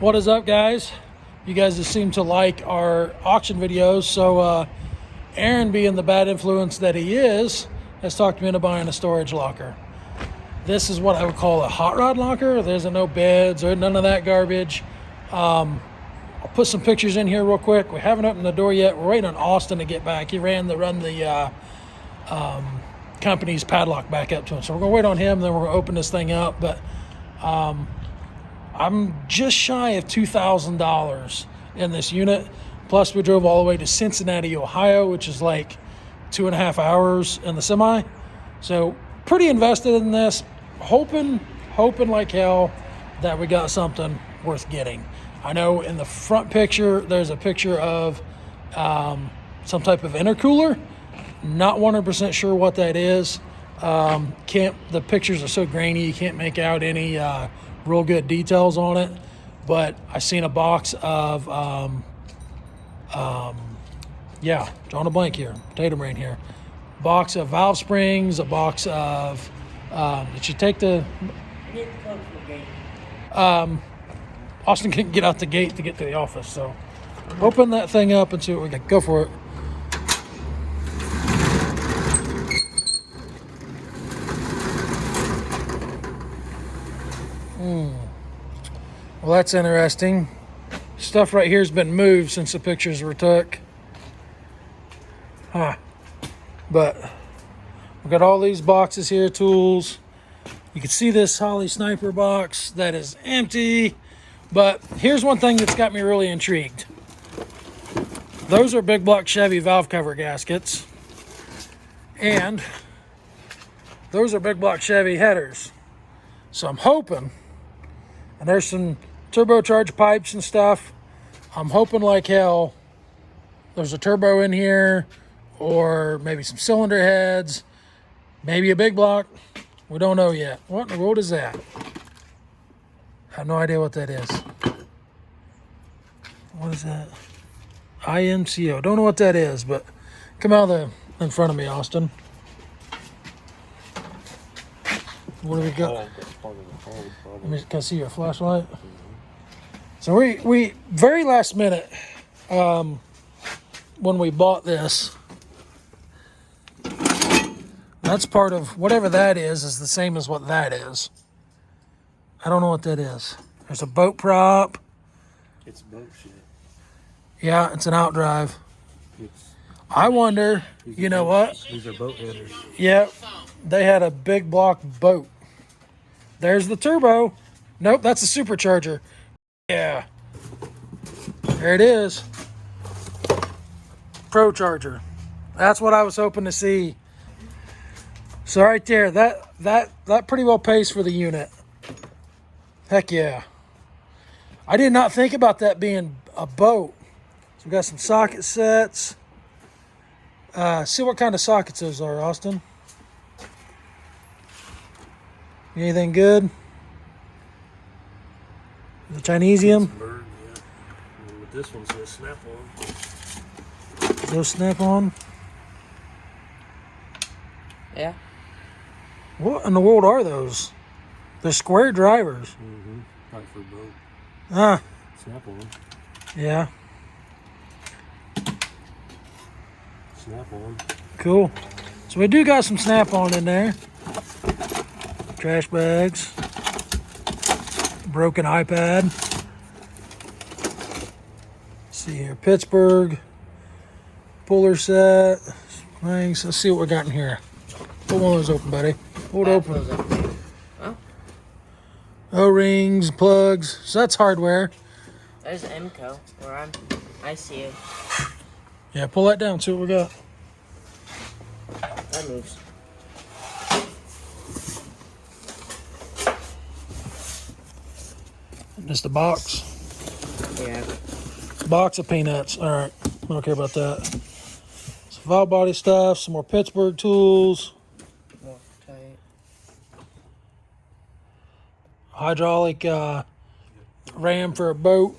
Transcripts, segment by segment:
What is up, guys? You guys just seem to like our auction videos, so Aaron, being the bad influence that he is, has talked me into buying a storage locker. This is what I would call a hot rod locker. There's no beds or none of that garbage. I'll put some pictures in here real quick. We haven't opened the door yet. We're waiting on Austin to get back. He run the company's padlock back up to him. So we're going to wait on him, then we're going to open this thing up. But I'm just shy of $2,000 in this unit. Plus, we drove all the way to Cincinnati, Ohio, which is like 2.5 hours in the semi. So pretty invested in this. Hoping like hell that we got something worth getting. I know in the front picture, there's a picture of some type of intercooler. Not 100% sure what that is. The pictures are so grainy, you can't make out any real good details on it. But I seen a box of, drawing a blank here, potato brain here. Box of valve springs, a box of, did you take the, Austin couldn't get out the gate to get to the office, so open that thing up and see what we got. Go for it. Well, that's interesting. Stuff right here has been moved since the pictures were took. But we got all these boxes here, tools. You can see this Holly Sniper box that is empty. But here's one thing that's got me really intrigued. Those are big block Chevy valve cover gaskets. And those are big block Chevy headers. So I'm hoping, and there's some turbocharged pipes and stuff. I'm hoping like hell there's a turbo in here, or maybe some cylinder heads, maybe a big block. We don't know yet. What in the world is that? I have no idea what that is. What is that? IMCO. Don't know what that is, but come out in front of me, Austin. What do we got? Let me, can I see your flashlight? So we very last minute, when we bought this, that's part of whatever that is the same as what that is. I don't know what that is. There's a boat prop. It's boat shit. Yeah, it's an outdrive. I wonder, you know what? These are boat headers. Yeah, they had a big block boat. There's the turbo. Nope, that's a supercharger. Yeah. There it is. Pro Charger. That's what I was hoping to see. So right there, that pretty well pays for the unit. Heck yeah. I did not think about that being a boat. So we got some socket sets. See what kind of sockets those are, Austin. Anything good? The Chinesium? Bird, yeah. But this one's a snap-on. Those snap-on? Yeah. What in the world are those? They're square drivers. Mm-hmm. Right for a boat. Snap-on. Yeah. Snap-on. Cool. So we do got some snap-on in there. Trash bags. Broken iPad. Let's see here. Pittsburgh. Puller set. Things. Let's see what we got in here. Put one of those open, buddy. Hold it open. Huh? O-rings, plugs. So that's hardware. There's MCO where I see it. Yeah, pull that down. See what we got. That moves. Just a box. Yeah. Box of peanuts. All right. I don't care about that. Some valve body stuff. Some more Pittsburgh tools. More tight. Hydraulic ram for a boat.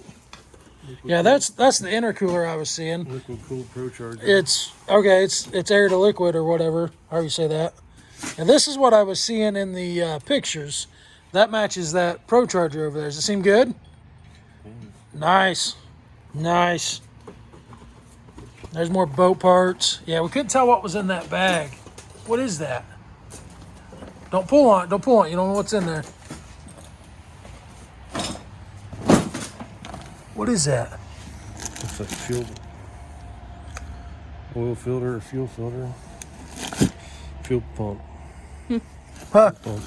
Yeah, that's the intercooler I was seeing. Liquid cooled Pro Charger. It's okay. It's air to liquid or whatever. However you say that. And this is what I was seeing in the pictures. That matches that Pro Charger over there. Does it seem good? Nice. Nice. There's more boat parts. Yeah, we couldn't tell what was in that bag. What is that? Don't pull on it. Don't pull on it. You don't know what's in there. What is that? Looks like a fuel, oil filter, fuel filter, fuel pump. Huh. Pump.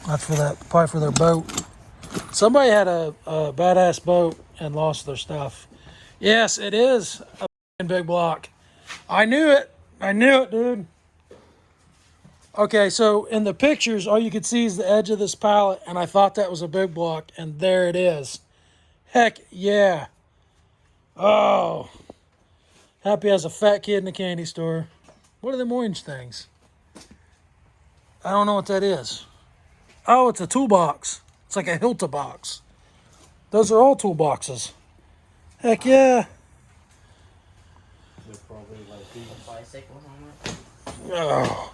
That's for that, probably for their boat. Somebody had a badass boat and lost their stuff. Yes, it is a big block. I knew it. I knew it, dude. Okay, so in the pictures, all you could see is the edge of this pallet, and I thought that was a big block, and there it is. Heck yeah. Oh. Happy as a fat kid in a candy store. What are them orange things? I don't know what that is. Oh, it's a toolbox. It's like a Hilta box. Those are all toolboxes. Heck yeah. They're probably like these. Bicycle helmet. Oh.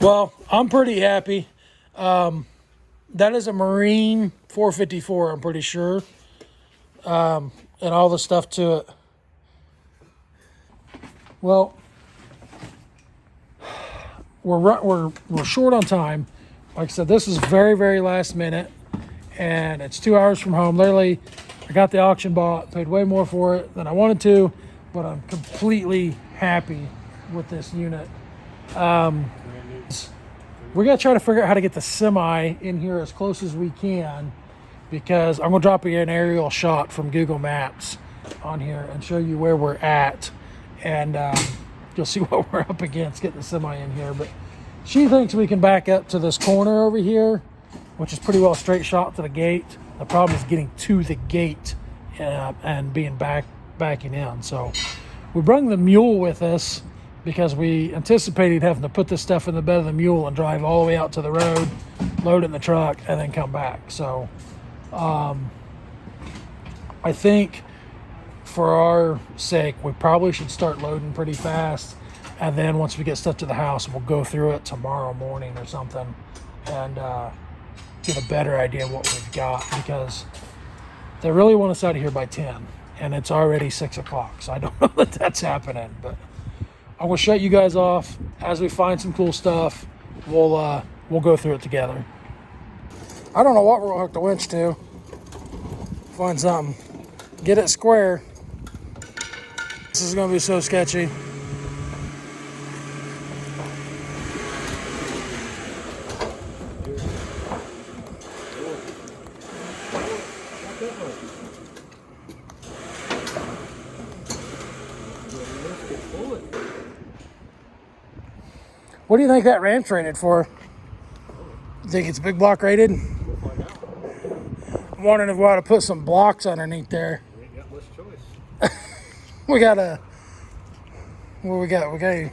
Well, I'm pretty happy. That is a Marine 454, I'm pretty sure. And all the stuff to it. Well, we're short on time. Like I said, this is very, very last minute, and it's 2 hours from home. Literally, I got the auction bought, paid way more for it than I wanted to, but I'm completely happy with this unit. We're gonna try to figure out how to get the semi in here as close as we can, because I'm gonna drop you an aerial shot from Google Maps on here and show you where we're at, and you'll see what we're up against getting the semi in here. But she thinks we can back up to this corner over here, which is pretty well a straight shot to the gate. The problem is getting to the gate and being backing in. So we brought the mule with us because we anticipated having to put this stuff in the bed of the mule and drive all the way out to the road, load it in the truck, and then come back. So I think for our sake, we probably should start loading pretty fast. And then once we get stuff to the house, we'll go through it tomorrow morning or something and get a better idea of what we've got, because they really want us out of here by 10 and it's already 6 o'clock. So I don't know that that's happening, but I'm going to shut you guys off. As we find some cool stuff, we'll go through it together. I don't know what we're going to hook the winch to. Find something. Get it square. This is going to be so sketchy. What do you think that ramp's rated for? You think it's big block rated? We'll find out. I'm wondering if we ought to put some blocks underneath there. We ain't got much choice. We got a... What we got? We got a...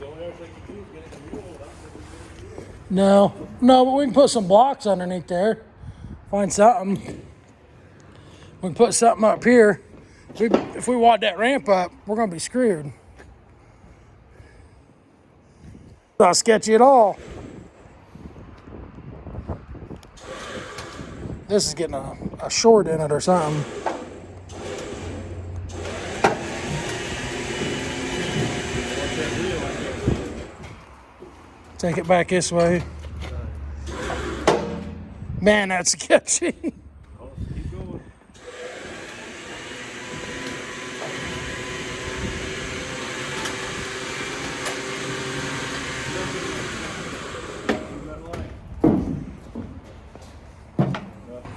No, but we can put some blocks underneath there. Find something. We can put something up here. If we wad that ramp up, we're going to be screwed. Not sketchy at all. This is getting a short in it or something. Take it back this way. Man, that's sketchy. Keep going.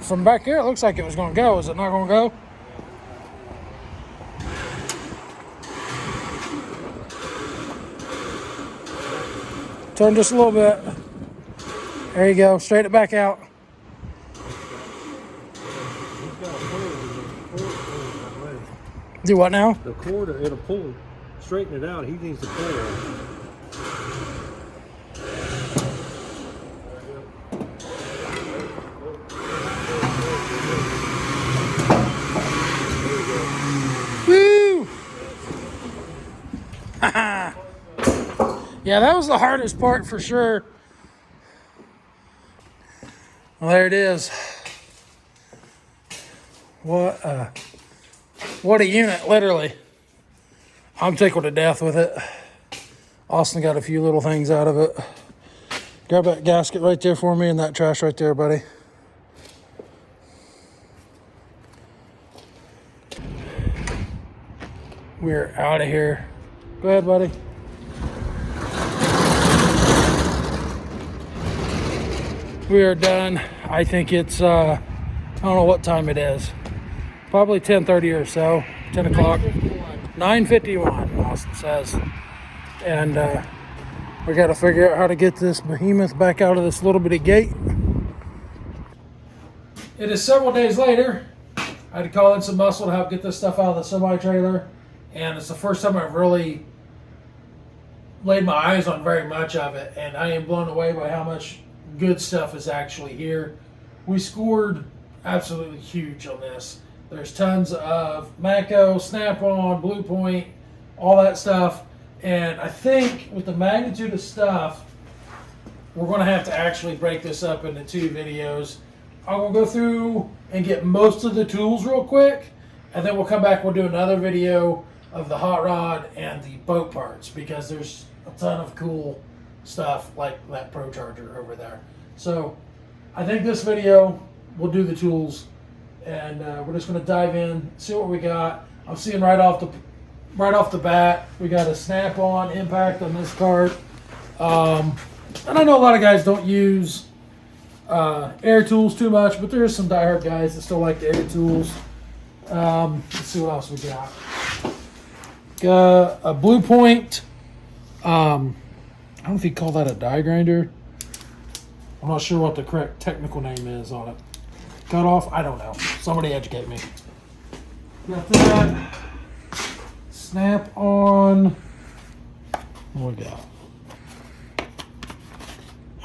From back here, it looks like it was going to go. Is it not going to go? Turn just a little bit. There you go. Straighten it back out. Do what now? The cord, it'll pull, straighten it out. He needs to pull it. Woo! Yeah, that was the hardest part for sure. Well, there it is. What a What a unit, literally. I'm tickled to death with it. Austin got a few little things out of it. Grab that gasket right there for me and that trash right there, buddy. We're out of here. Go ahead, buddy. We are done. I think it's, I don't know what time it is. Probably 10:30 or so, 10 o'clock. 9:51, Austin says. And we got to figure out how to get this behemoth back out of this little bitty gate. It is several days later. I had to call in some muscle to help get this stuff out of the semi-trailer. And it's the first time I've really laid my eyes on very much of it. And I am blown away by how much good stuff is actually here. We scored absolutely huge on this. There's tons of Matco, Snap-on, Blue Point, all that stuff. And I think with the magnitude of stuff, we're going to have to actually break this up into 2 videos. I will go through and get most of the tools real quick, and then we'll come back, we'll do another video of the hot rod and the boat parts, because there's a ton of cool stuff like that Pro Charger over there. So I think this video we'll do the tools, and we're just going to dive in, see what we got. I'm seeing right off the bat we got a Snap-on impact on this cart, and I know a lot of guys don't use air tools too much, but there's some diehard guys that still like the air tools. Let's see what else we got. Got a Blue Point. I don't know if you call that a die grinder. I'm not sure what the correct technical name is on it. Cut off? I don't know. Somebody educate me. Got that. Snap on. What we got?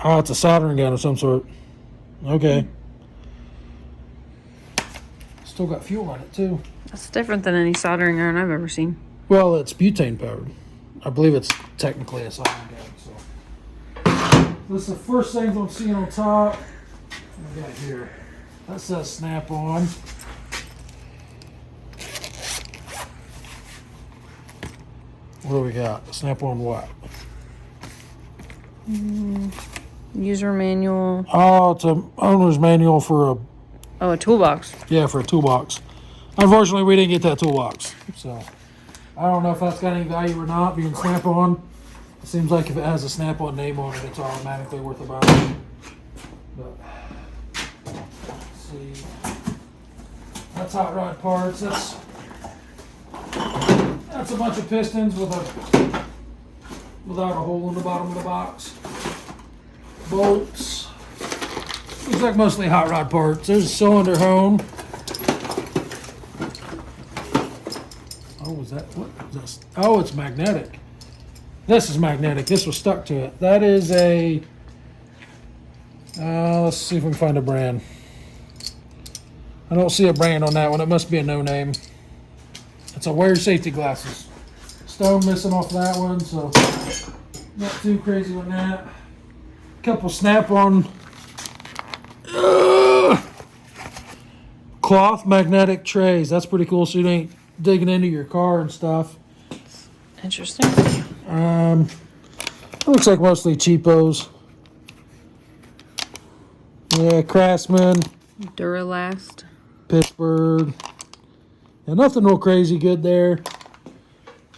Oh, it's a soldering gun of some sort. Okay. Still got fuel on it too. That's different than any soldering iron I've ever seen. Well, it's butane powered. I believe it's technically a soldering gun. So this is the first things I'm seeing on top. What we got here? That says Snap on. What do we got? Snap on what? User manual. Oh, it's an owner's manual for A toolbox. for a toolbox. Unfortunately, we didn't get that toolbox. So I don't know if that's got any value or not, being Snap-on. It seems like if it has a Snap-on name on it, it's automatically worth a buy. But let's see. That's hot rod parts. That's a bunch of pistons without a hole in the bottom of the box. Bolts. Looks like mostly hot rod parts. There's a cylinder hone. Oh, was that what is this? Oh, it's magnetic. This is magnetic. This was stuck to it. That is a. Let's see if we can find a brand. I don't see a brand on that one. It must be a no name. It's a wear your safety glasses. Stone missing off that one, so not too crazy on that. Couple Snap-on cloth magnetic trays. That's pretty cool, so you ain't digging into your car and stuff. Interesting. Looks like mostly cheapos. Yeah, Craftsman, Duralast. Pittsburgh. Yeah, nothing real crazy good there.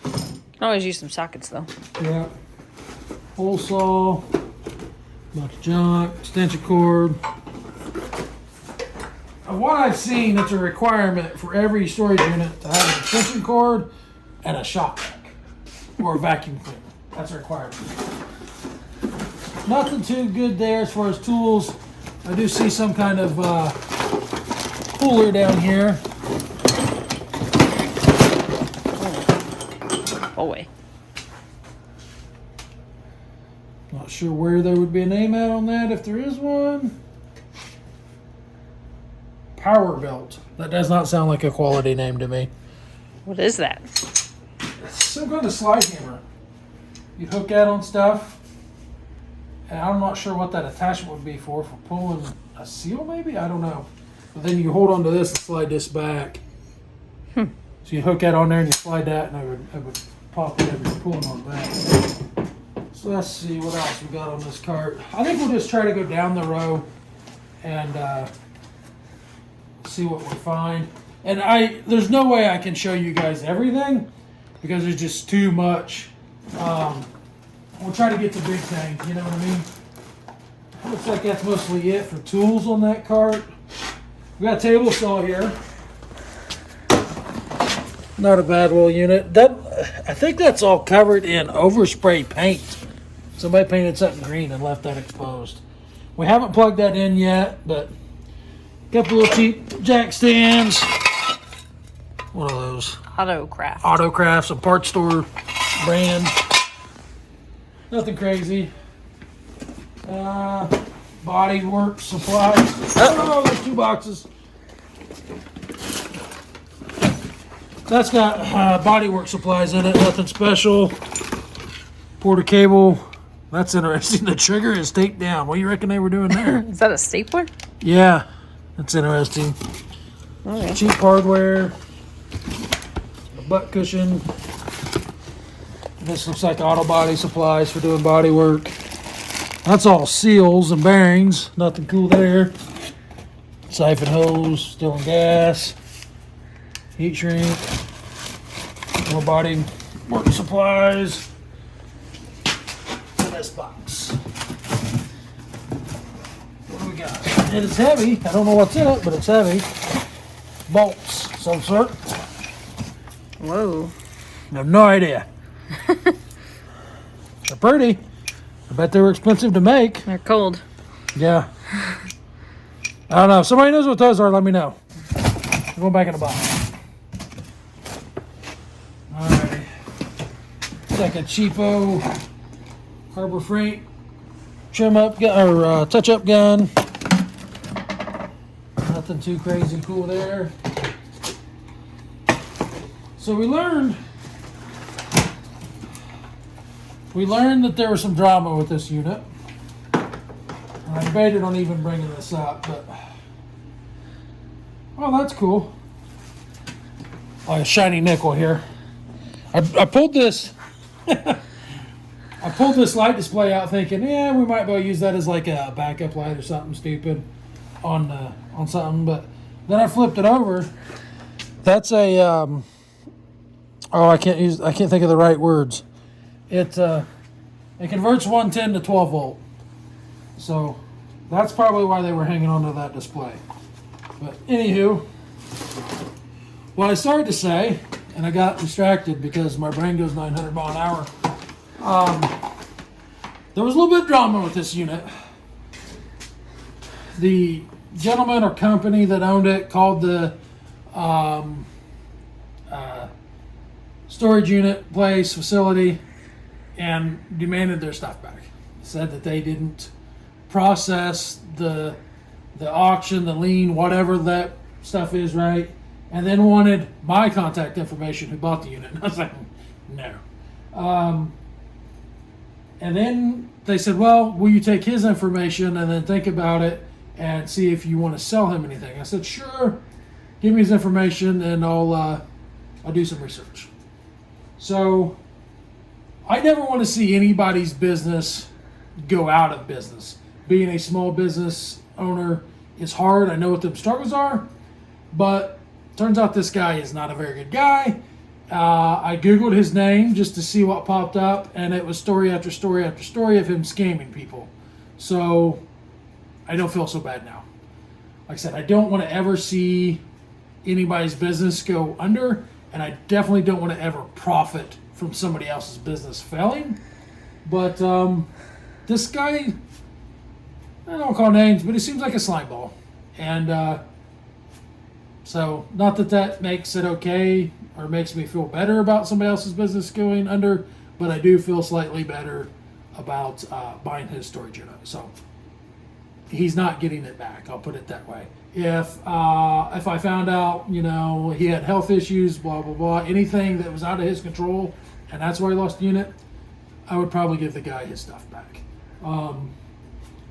I always use some sockets though. Yeah. Hole saw. Bunch of junk. Extension cord. Of what I've seen, it's a requirement for every storage unit to have an extension cord and a shop vac or a vacuum cleaner. That's a requirement. Nothing too good there as far as tools. I do see some kind of cooler down here. Oh wait. Not sure where there would be a name out on that if there is one. Power belt. That does not sound like a quality name to me. What is that? It's some kind of slide hammer. You hook that on stuff. And I'm not sure what that attachment would be for pulling a seal maybe? I don't know. But then you hold on to this and slide this back. So you hook that on there and you slide that, and I would pop it every pulling on that. So let's see what else we got on this cart. I think we'll just try to go down the row and see what we find. And there's no way I can show you guys everything because there's just too much. We'll try to get the big things, you know what I mean? Looks like that's mostly it for tools on that cart. We got a table saw here. Not a bad little unit. I think that's all covered in overspray paint. Somebody painted something green and left that exposed. We haven't plugged that in yet, but got the little cheap jack stands. What are those? Autocraft. Autocrafts, a parts store brand. Nothing crazy. Body work supplies. Oh, there's 2 boxes. That's got body work supplies in it. Nothing special. Porter cable. That's interesting. The trigger is taped down. What do you reckon they were doing there? Is that a stapler? Yeah, that's interesting. Okay. Cheap hardware. A butt cushion. This looks like auto body supplies for doing body work. That's all seals and bearings. Nothing cool there. Siphon hose, still in gas. Heat shrink. More body work supplies. In this box. What do we got? It is heavy. I don't know what's in it, but it's heavy. Bolts, some sort. Whoa. I have no idea. They're pretty. I bet they were expensive to make. They're cold. Yeah. I don't know. If somebody knows what those are, let me know. I'm going back in the box. Alright. It's like a cheapo Harbor Freight trim up gun or touch up gun. Nothing too crazy cool there. So we learned that there was some drama with this unit. And I debated on even bringing this up, but oh, that's cool. Oh, a shiny nickel here. I pulled this. I pulled this light display out, thinking, yeah, we might be able to use that as like a backup light or something stupid on something. But then I flipped it over. That's a I can't think of the right words. It converts 110 to 12 volt. So that's probably why they were hanging onto that display. But anywho, what I started to say, and I got distracted because my brain goes 900 mile an hour. There was a little bit of drama with this unit. The gentleman or company that owned it called the storage unit place facility and demanded their stuff back. Said that they didn't process the auction, the lien, whatever that stuff is, right? And then wanted my contact information who bought the unit. And I was like, no. And then they said, well, will you take his information and then think about it and see if you want to sell him anything? I said, sure. Give me his information and I'll do some research. So I never want to see anybody's business go out of business. Being a small business owner is hard. I know what the struggles are, but turns out this guy is not a very good guy. I Googled his name just to see what popped up, and it was story after story after story of him scamming people. So I don't feel so bad now. Like I said, I don't want to ever see anybody's business go under, and I definitely don't want to ever profit from somebody else's business failing. But this guy, I don't call names, but he seems like a slime ball. And so not that makes it okay or makes me feel better about somebody else's business going under, but I do feel slightly better about buying his storage unit. So he's not getting it back. I'll put it that way. If I found out, he had health issues, blah, blah, blah, anything that was out of his control, and that's why he lost the unit, I would probably give the guy his stuff back.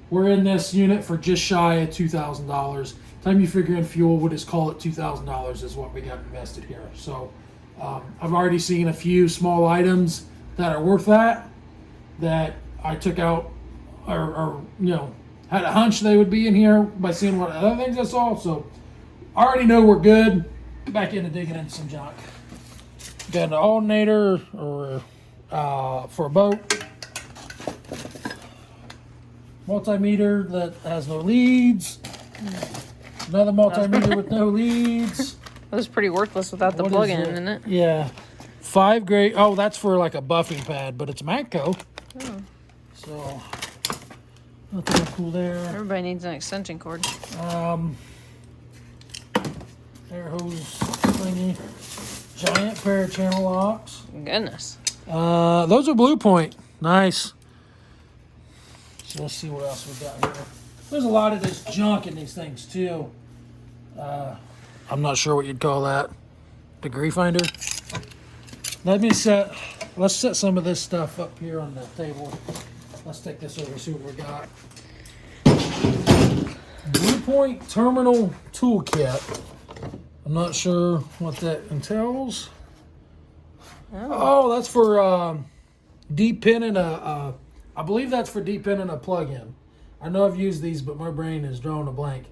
We're in this unit for just shy of $2,000. Time you figure in fuel, we'll just call it $2,000 is what we got invested here. So I've already seen a few small items that are worth that I took out or had a hunch they would be in here by seeing what other things I saw. So I already know we're good. Back into digging into some junk. Got an alternator or for a boat. Multimeter that has no leads. Another multimeter with no leads. That was pretty worthless without the What plug-in, is it? isn't it? Yeah. 5 grade. Oh, that's for like a buffing pad, but it's Matco. Oh. So, nothing cool there. Everybody needs an extension cord. Air hose thingy. Giant pair of channel locks. Goodness. Those are Blue Point. Nice. So let's see what else we got here. There's a lot of this junk in these things too. I'm not sure what you'd call that. Degree finder. Let's set some of this stuff up here on the table. Let's take this over and see what we got. Blue Point Terminal Toolkit. I'm not sure what that entails. Oh, that's for depinning I believe that's for depinning a plug-in. I know I've used these, but my brain is drawing a blank.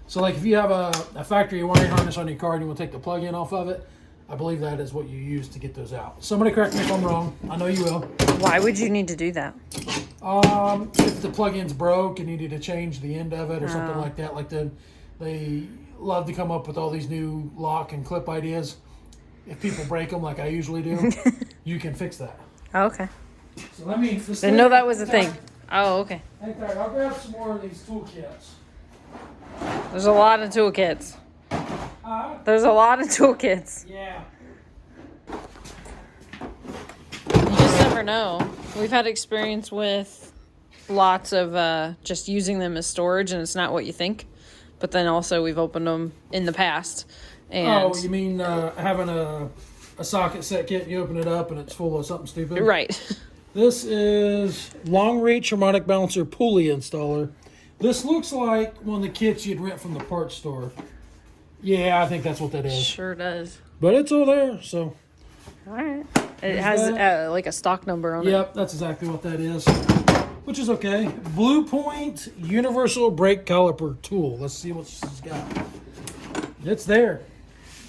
So like if you have a factory wiring harness on your car and you want to take the plug-in off of it, I believe that is what you use to get those out. Somebody correct me if I'm wrong. I know you will. Why would you need to do that? If the plug-in's broke and you need to change the end of it or something like that, they love to come up with all these new lock and clip ideas. If people break them like I usually do, you can fix that. Oh, okay. So let me. Didn't know that was a thing. Oh, okay. Hey, Tyler, I'll grab some more of these toolkits. There's a lot of toolkits. There's a lot of toolkits. Yeah. You just never know. We've had experience with lots of just using them as storage, and it's not what you think. But then also we've opened them in the past. And Oh, you mean having a socket set kit and you open it up and it's full of something stupid? right. This is long reach harmonic balancer pulley installer. This looks like one of the kits you'd rent from the parts store. Yeah, I think that's what that is. Sure does. But it's all there, so. All right. It has like a stock number on it. Yep, that's exactly what that is. Which is okay. Blue Point Universal Brake Caliper Tool. Let's see what she's got. It's there.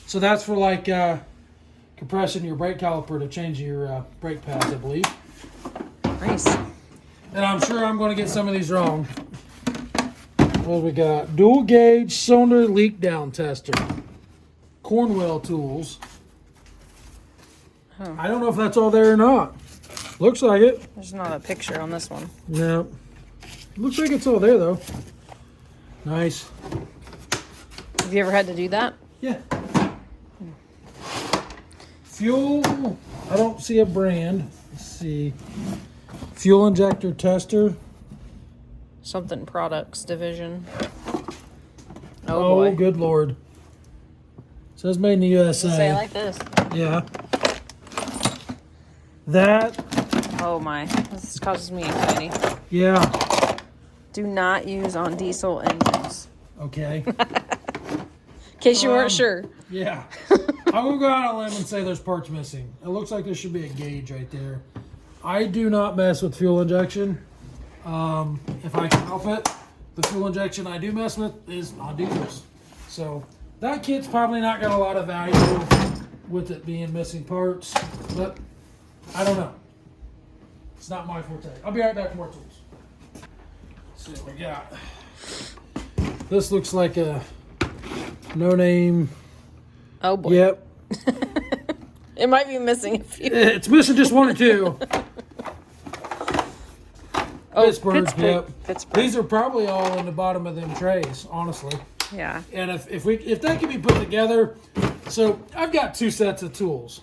So that's for like compressing your brake caliper to change your brake pads, I believe. Nice. And I'm sure I'm going to get some of these wrong. What do we got? Dual gauge cylinder leak down tester. Cornwell tools. Huh. I don't know if that's all there or not. Looks like it. There's not a picture on this one. No. Looks like it's all there though. Nice. Have you ever had to do that? Yeah. Fuel. I don't see a brand. Let's see. Fuel injector tester. Something products division. Oh, boy. good lord. It says made in the USA. Say it like this. Yeah. That. Oh my. This causes me anxiety. Yeah. Do not use on diesel engines. Okay. In case you weren't sure. Yeah. I will go out on a limb and say there's parts missing. It looks like there should be a gauge right there. I do not mess with fuel injection. If I can help it, the fuel injection I do mess with is on diesels. So that kit's probably not got a lot of value with it being missing parts, but I don't know. It's not my forte. I'll be right back with more tools. Let's see what we got. This looks like a no-name. Oh boy. Yep. It might be missing a few. It's missing just one or two. Oh, Pittsburgh, yep. Pittsburgh. These are probably all in the bottom of them trays, honestly. Yeah. And if they can be put together, so I've got two sets of tools.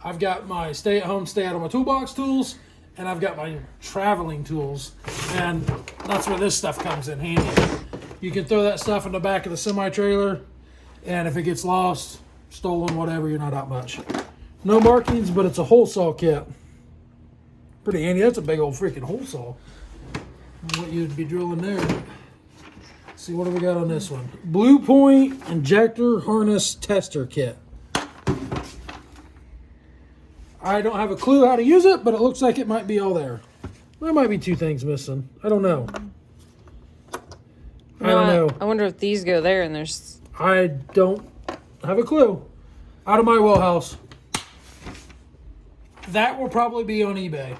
I've got my stay out of my toolbox tools, and I've got my traveling tools, and that's where this stuff comes in handy. You can throw that stuff in the back of the semi-trailer, and if it gets lost, stolen, whatever, you're not out much. No markings, but it's a hole saw kit. Pretty handy. That's a big old freaking hole saw. What you'd be drilling there. Let's see, what do we got on this one? Blue Point Injector Harness Tester Kit. I don't have a clue how to use it, but it looks like it might be all there. There might be 2 things missing. I don't know. I don't know. I wonder if these go there and there's... I don't have a clue. Out of my wheelhouse. That will probably be on eBay.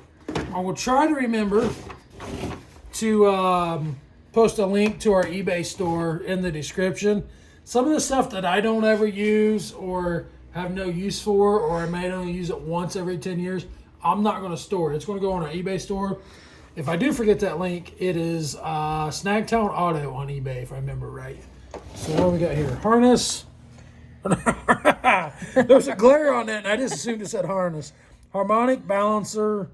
I will try to remember to post a link to our eBay store in the description. Some of the stuff that I don't ever use or have no use for, or I may only use it once every 10 years, I'm not going to store it. It's going to go on our eBay store. If I do forget that link, it is Snagtown Auto on eBay, if I remember right. So what do we got here? Harness. There's a glare on that, and I just assumed it said harness. Harmonic balancer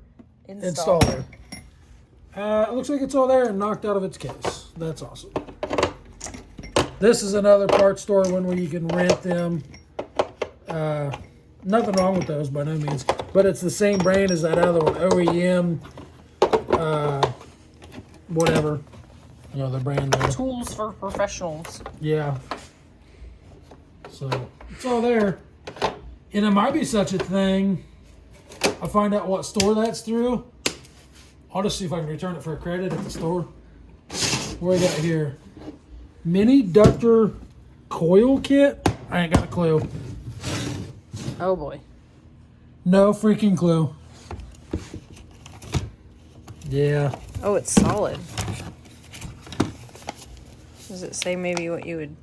installer. It looks like it's all there and knocked out of its case. That's awesome. This is another parts store one where you can rent them. Nothing wrong with those by no means, but it's the same brand as that other one, OEM. Whatever, you know, the brand there. Tools for professionals. Yeah. So it's all there, and it might be such a thing. I find out what store that's through. I'll just see if I can return it for a credit at the store. What we got here? Mini ductor coil kit. I ain't got a clue. Oh boy. No freaking clue. Yeah. Oh, it's solid. Does it say maybe what you would...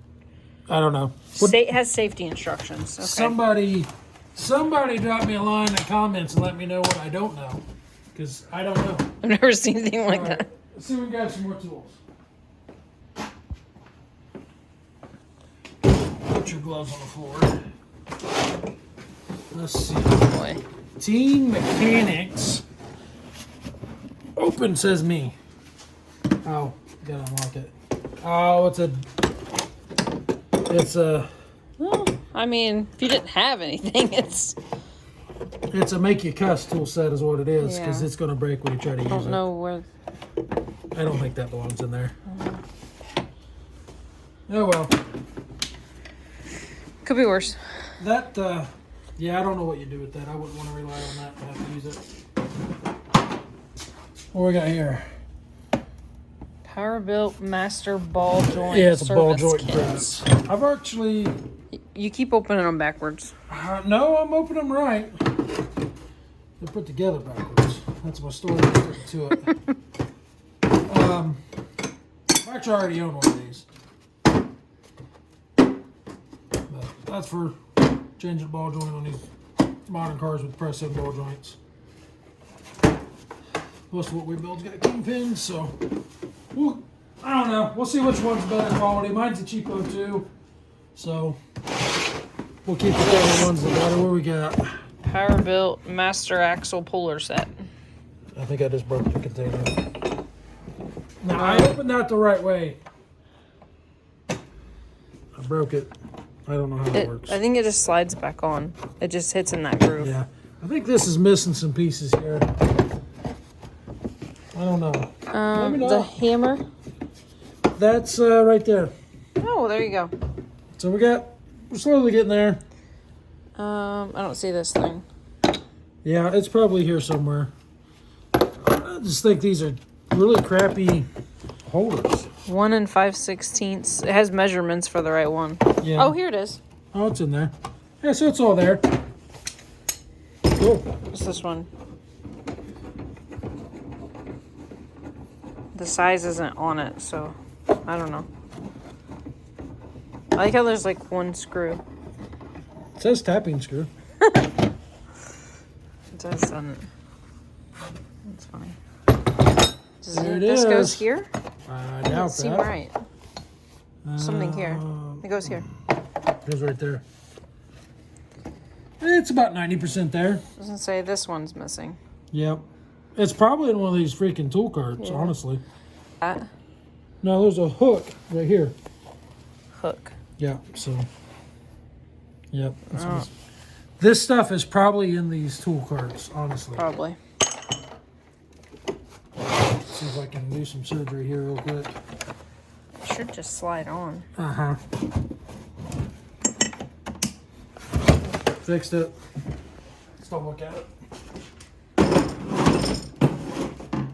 I don't know. It has safety instructions. Okay. Somebody drop me a line in the comments and let me know what I don't know. Because I don't know. I've never seen anything like All right, that. let's see if we can grab some more tools. Put your gloves on the floor. Let's see. Oh boy. Team Mechanics. Open says me. Oh, gotta unlock it. Oh, it's a Well, I mean, if you didn't have anything, it's a make you cuss tool set is what it is, because Yeah. it's gonna break when you try to use it. I don't know where... I don't think that belongs in there. Oh well. Could be worse. That yeah, I don't know what you do with that. I wouldn't want to rely on that to have to use it. What we got here? Power built master ball joint. Yeah, it's a ball service joint kits. press. I've actually You keep opening them backwards. no, I'm opening them right. They're put together backwards. That's my story. I'm sticking to it. Actually, I already own one of these. But that's for changing the ball joint on these modern cars with press-in ball joints. Most of what we build's got kingpins, so I don't know. We'll see which one's better quality. Mine's a cheapo too, so we'll keep the other ones that better. What we got? Power built master axle puller set. I think I just broke the container. No, I opened that the right way. I broke it. I don't know how it works. I think it just slides back on. It just hits in that groove. Yeah, I think this is missing some pieces here. I don't know. Let me know. The hammer. That's right there. Oh, there you go. So we're slowly getting there. I don't see this thing. Yeah, it's probably here somewhere. I just think these are really crappy holders. 1 5/16. It has measurements for the right one. Yeah. Oh, here it is. Oh, it's in there. Yeah, so it's all there. Cool. What's this one? The size isn't on it, so I don't know. I like how there's like one screw. It says tapping screw. It doesn't. That's fine. There it This is. goes here? I Doesn't doubt seem that. right. Something here. It goes here. It goes right there. It's about 90% there. Doesn't say this one's missing. Yep. It's probably in one of these freaking tool carts, honestly. That No, there's a hook right here. hook. Yeah, so. Yep. That's what this stuff is probably in these tool carts, honestly. Probably. See if I can do some surgery here real quick. should just slide on. Uh-huh. Fixed it. Let's don't look at it.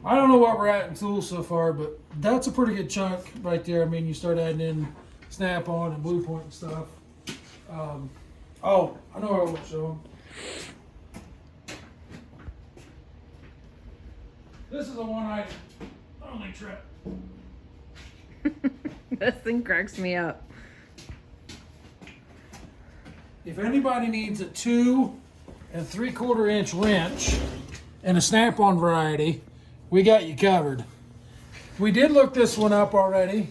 I don't know what we're at in tools so far, but that's a pretty good chunk right there. I mean, you start adding in Snap-on and Blue Point and stuff. Oh, I know what I want to show them. This is a one-item only trip. This thing cracks me up. If anybody needs a 2 3/4 inch wrench and a Snap-on variety, we got you covered. We did look this one up already,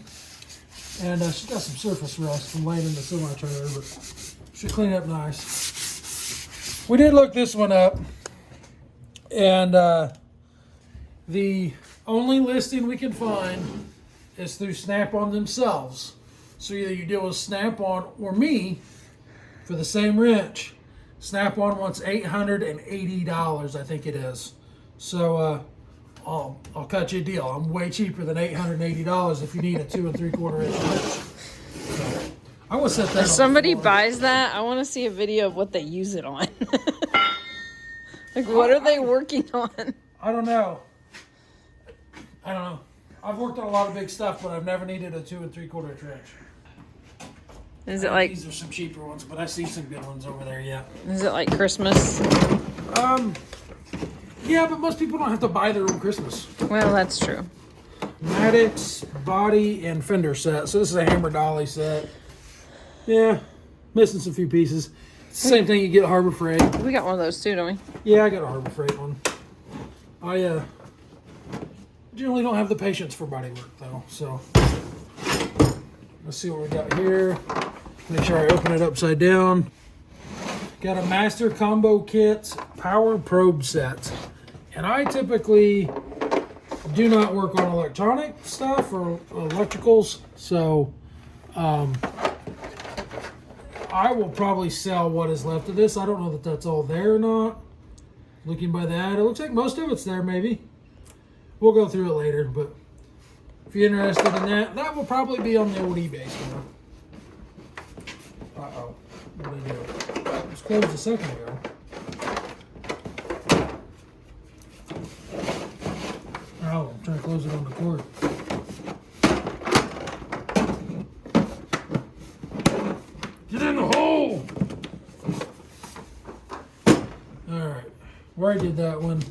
and she's got some surface rust from laying in the semi-trailer, but should clean up nice. We did look this one up, and the only listing we can find is through Snap-on themselves. So either you deal with Snap-on or me for the same wrench. Snap-on wants $880, I think it is. So I'll cut you a deal. I'm way cheaper than $880 if you need a 2 3/4 inch wrench. So I'm gonna set that. If somebody buys that, I want to see a video of what they use it on. Like, what are they working on? I don't know. I've worked on a lot of big stuff, but I've never needed a 2 3/4 inch wrench. Is it like? These are some cheaper ones, but I see some good ones over there. Yeah. Is it like Christmas? Yeah, but most people don't have to buy their own Christmas. Well, that's true. Maddox body and fender set. So this is a hammer dolly set. Yeah, missing some few pieces. It's the same thing you get at Harbor Freight. We got one of those too, don't we? Yeah, I got a Harbor Freight one. I generally don't have the patience for body work though. So let's see what we got here. Make sure I open it upside down. Got a Master Combo Kit Power Probe Set. And I typically do not work on electronic stuff or electricals. So I will probably sell what is left of this. I don't know that that's all there or not. Looking by that, it looks like most of it's there maybe. We'll go through it later, but if you're interested in that, that will probably be on the old eBay store. Uh-oh. What did I do? It was closed a second ago. Oh, I'm trying to close it on the cord. Get in the hole! Alright. Where I did that one.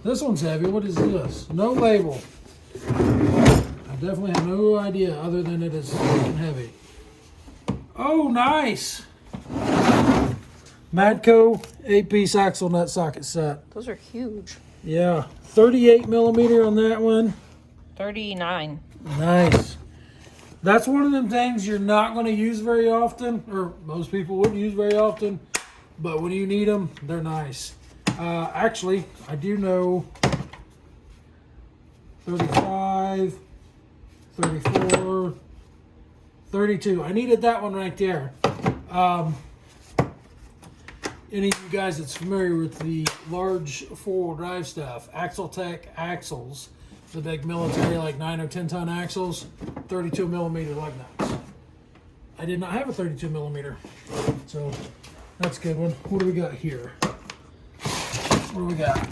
This one's heavy. What is this? No label. I definitely have no idea other than it is heavy. Oh, nice! Matco 8-piece axle nut socket set. Those are huge. Yeah, 38 millimeter on that one. 39. Nice. That's one of them things you're not going to use very often, or most people wouldn't use very often, but when you need them, they're nice. Actually, I do know 35, 34, 32. I needed that one right there. Any of you guys that's familiar with the large 4-wheel drive stuff, Axle Tech axles, the big military like 9 or 10 ton axles, 32 millimeter lug nuts. I did not have a 32 millimeter, so that's a good one. What do we got here? What do we got?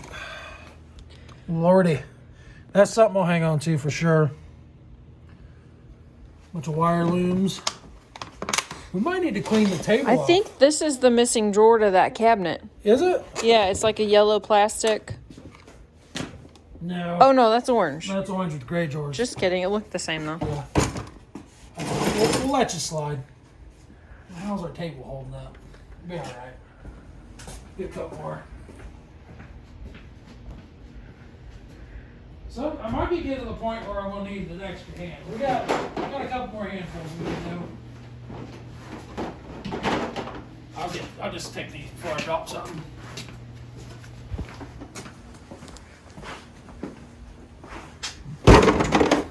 Lordy, that's something I'll hang on to for sure. Bunch of wire looms. We might need to clean the table I off. think this is the missing drawer to that cabinet. Is it? Yeah, it's like a yellow plastic. No. Oh no, that's orange. That's orange with gray drawers. Just kidding. It looked the same though. Yeah. We'll let you slide. How's our table holding up? Be all right. Get a couple more. So I might be getting to the point where I will need an extra hand. We got a couple more handfuls we can do. I'll just take these before I drop something.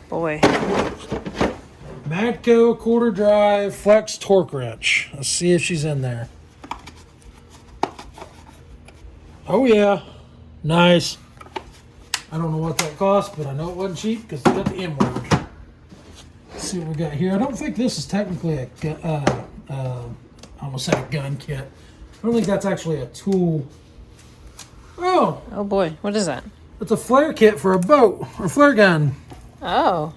Boy. Matco quarter drive flex torque wrench. Let's see if she's in there. Oh yeah, nice. I don't know what that cost, but I know it wasn't cheap because they got the M word. see what we got here. I don't think this is technically a I almost said a gun kit. I don't think that's actually a tool. Oh, Oh boy, what is that? it's a flare kit for a boat or flare gun. Oh,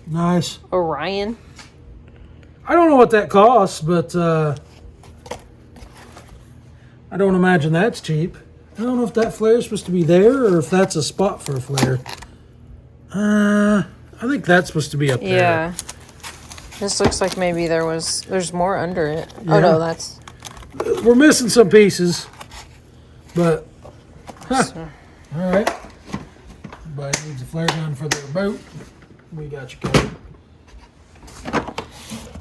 Nice. Orion. I don't know what that costs, but I don't imagine that's cheap. I don't know if that flare is supposed to be there or if that's a spot for a flare. I think that's supposed to be up there. Yeah. This looks like maybe there's more under it. Yeah. Oh no, that's We're missing some pieces, but all right. Everybody needs a flare gun for their boat. We got you covered.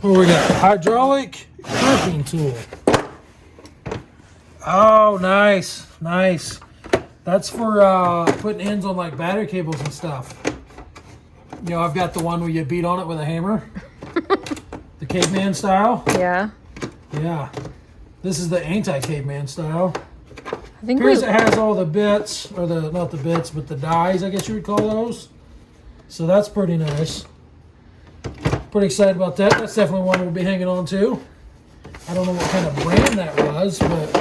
What we got? Hydraulic crimping tool. Oh, nice, nice. That's for putting ends on like battery cables and stuff. You know, I've got the one where you beat on it with a hammer, the caveman style. yeah. Yeah, this is the anti-caveman style. I think Appears it has all the bits, or the not the bits, but the dies, I guess you would call those. So that's pretty nice. Pretty excited about that. That's definitely one we'll be hanging on to. I don't know what kind of brand that was, but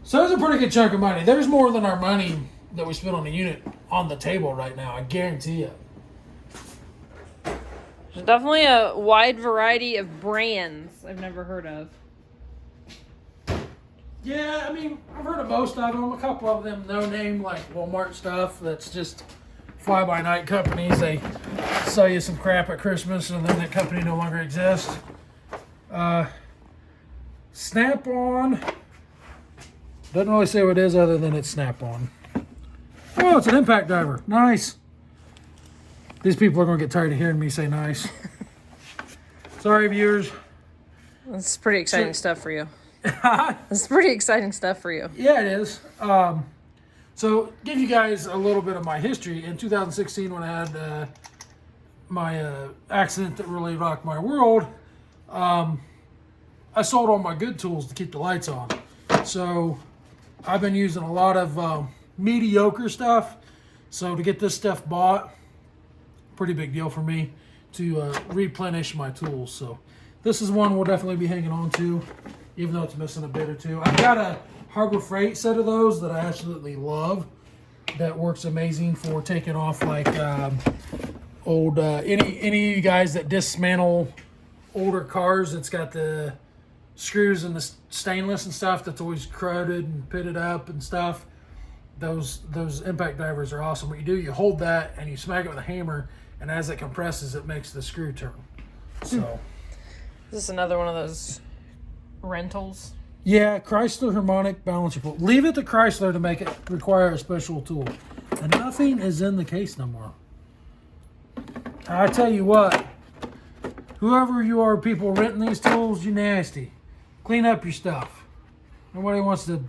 so that's a pretty good chunk of money. There's more than our money that we spent on the unit on the table right now. I guarantee you. There's definitely a wide variety of brands I've never heard of. Yeah, I mean, I've heard of most of them. A couple of them, no name, like Walmart stuff. That's just fly-by-night companies. They sell you some crap at Christmas, and then that company no longer exists. Snap-on. Doesn't really say what it is other than it's Snap-on. Oh, it's an impact diver. Nice. These people are going to get tired of hearing me say nice. Sorry, viewers. That's pretty exciting stuff for you. That's pretty exciting stuff for you. Yeah, it is. So, give you guys a little bit of my history. In 2016, when I had my accident that really rocked my world, I sold all my good tools to keep the lights on. So, I've been using a lot of mediocre stuff. So, to get this stuff bought, pretty big deal for me to replenish my tools. So, this is one we'll definitely be hanging on to, even though it's missing a bit or two. I've got a Harbor Freight set of those that I absolutely love. That works amazing for taking off like old any of you guys that dismantle older cars. It's got the screws and the stainless and stuff that's always corroded and pitted up and stuff. Those impact divers are awesome. What you do, you hold that and you smack it with a hammer, and as it compresses, it makes the screw turn. So, Is this another one of those rentals? yeah, Chrysler harmonic balancer pull. Leave it to Chrysler to make it require a special tool. And nothing is in the case no more. I tell you what, whoever you are, people renting these tools, you nasty. Clean up your stuff. Nobody wants to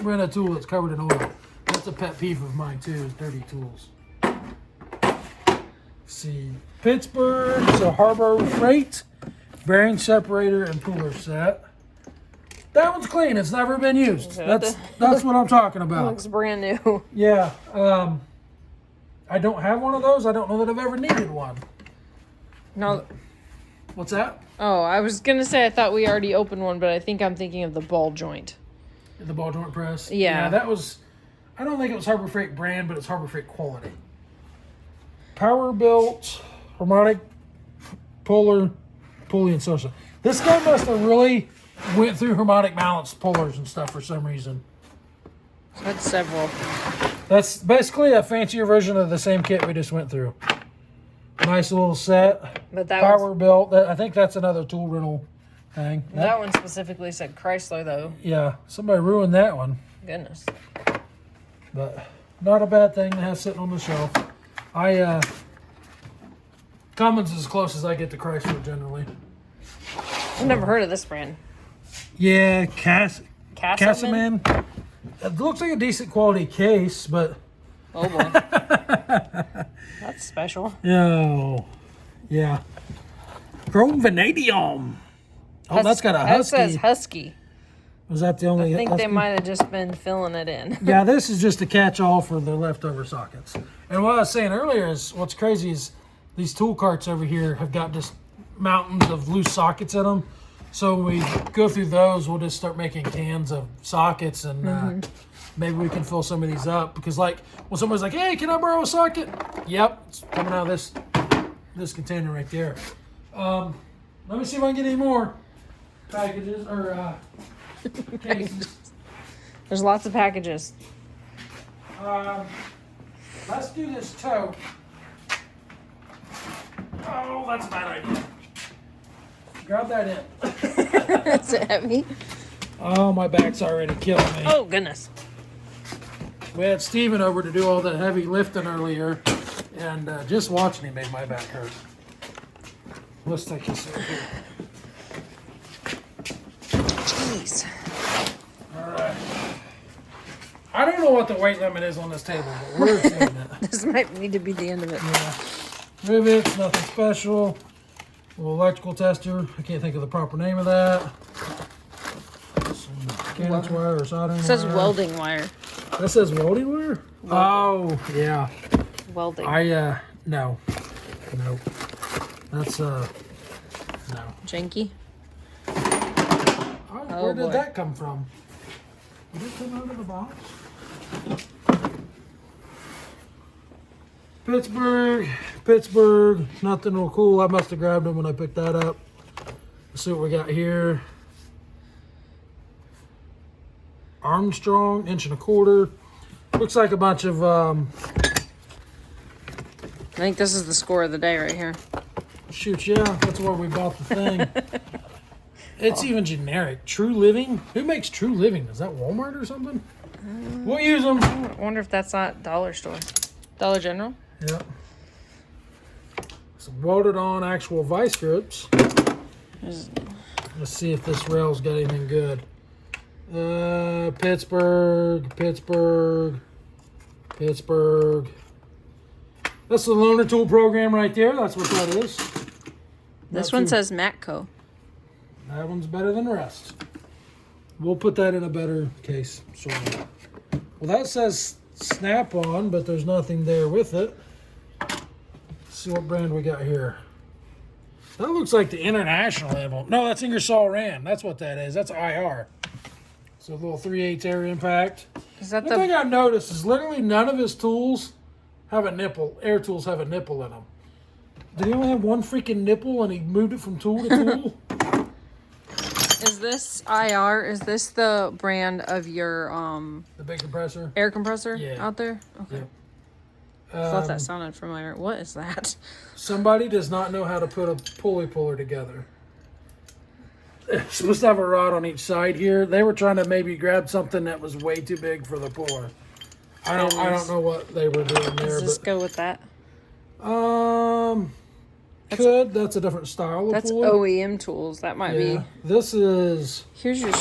rent a tool that's covered in oil. That's a pet peeve of mine too, is dirty tools. Let's see, Pittsburgh, so Harbor Freight, bearing separator and puller set. That one's clean. It's never been used. That's what I'm talking about. Looks brand new. Yeah. I don't have one of those. I don't know that I've ever needed one. No. What's that? Oh, I was gonna say I thought we already opened one, but I think I'm thinking of the ball joint. The ball joint press? Yeah. That was, I don't think it was Harbor Freight brand, but it's Harbor Freight quality. Power built, harmonic, puller, pulley, and social. This guy must have really went through harmonic balance pullers and stuff for some reason. That's several. That's basically a fancier version of the same kit we just went through. Nice little set. But that Power built. I think that's another tool rental thing. that one specifically said Chrysler though. Yeah, somebody ruined that one. Goodness. But not a bad thing to have sitting on the shelf. Cummins is as close as I get to Chrysler generally. I've never heard of this brand. Yeah, Castleman? Castleman. It looks like a decent quality case, but Oh boy. That's special. oh, yeah. Chrome vanadium. Oh, that's got a husky. That says Husky. Was that the only? I think husky? they might have just been filling it in. Yeah, this is just a catch-all for the leftover sockets. And what I was saying earlier is, what's crazy is these tool carts over here have got just mountains of loose sockets in them. So when we go through those, we'll just start making cans of sockets, and maybe we can fill some of these up. Because like when somebody's like, "Hey, can I borrow a socket?" Yep, it's coming out of this container right there. Let me see if I can get any more packages or cases. There's lots of packages. Let's do this toe. Oh, that's a bad idea. Grab that in. Is it heavy? Oh, my back's already killing me. Oh, goodness. We had Steven over to do all that heavy lifting earlier, and just watching him made my back hurt. Let's take this over here. Jeez. All right. I don't know what the weight limit is on this table, but we're doing it. This might need to be the end of it. Yeah. Rivets, nothing special. A little electrical tester. I can't think of the proper name of that. Some mechanics wire or soldering wire. It says welding wire. That says welding wire? Oh, yeah. Welding. No. That's, no. Janky. Oh, where did boy. that come from? Did it come out of the box? Pittsburgh, nothing real cool. I must have grabbed them when I picked that up. Let's see what we got here. Armstrong, 1.25 inches. Looks like a bunch of, I think this is the score of the day right here. shoot, yeah, that's where we bought the thing. It's even generic. True Living? Who makes True Living? Is that Walmart or something? We'll use them. I wonder if that's not Dollar Store. Dollar General? Yep. Some welded on actual vice grips. Let's see if this rail's got anything good. Pittsburgh. That's the loaner tool program right there. That's what that is. This one says Matco. That one's better than the rest. We'll put that in a better case. Sort of. Well, that says Snap-on, but there's nothing there with it. Let's see what brand we got here. That looks like the International emblem. No, that's Ingersoll Rand. That's what that is. That's IR. So a little 3/8 air impact. Is that One thing I've noticed is literally none of his tools have a nipple. Air tools have a nipple in them. Did he only have one freaking nipple and he moved it from tool to tool? Is this IR? Is this the brand of your The big compressor? air compressor Yeah. out there? Okay. Yep. I thought that sounded familiar. What is that? Somebody does not know how to put a pulley puller together. It's supposed to have a rod on each side here. They were trying to maybe grab something that was way too big for the puller. I don't know what they were doing there. Does this go with that? That's a different style of That's pulley. OEM tools. That might be. This is Here's your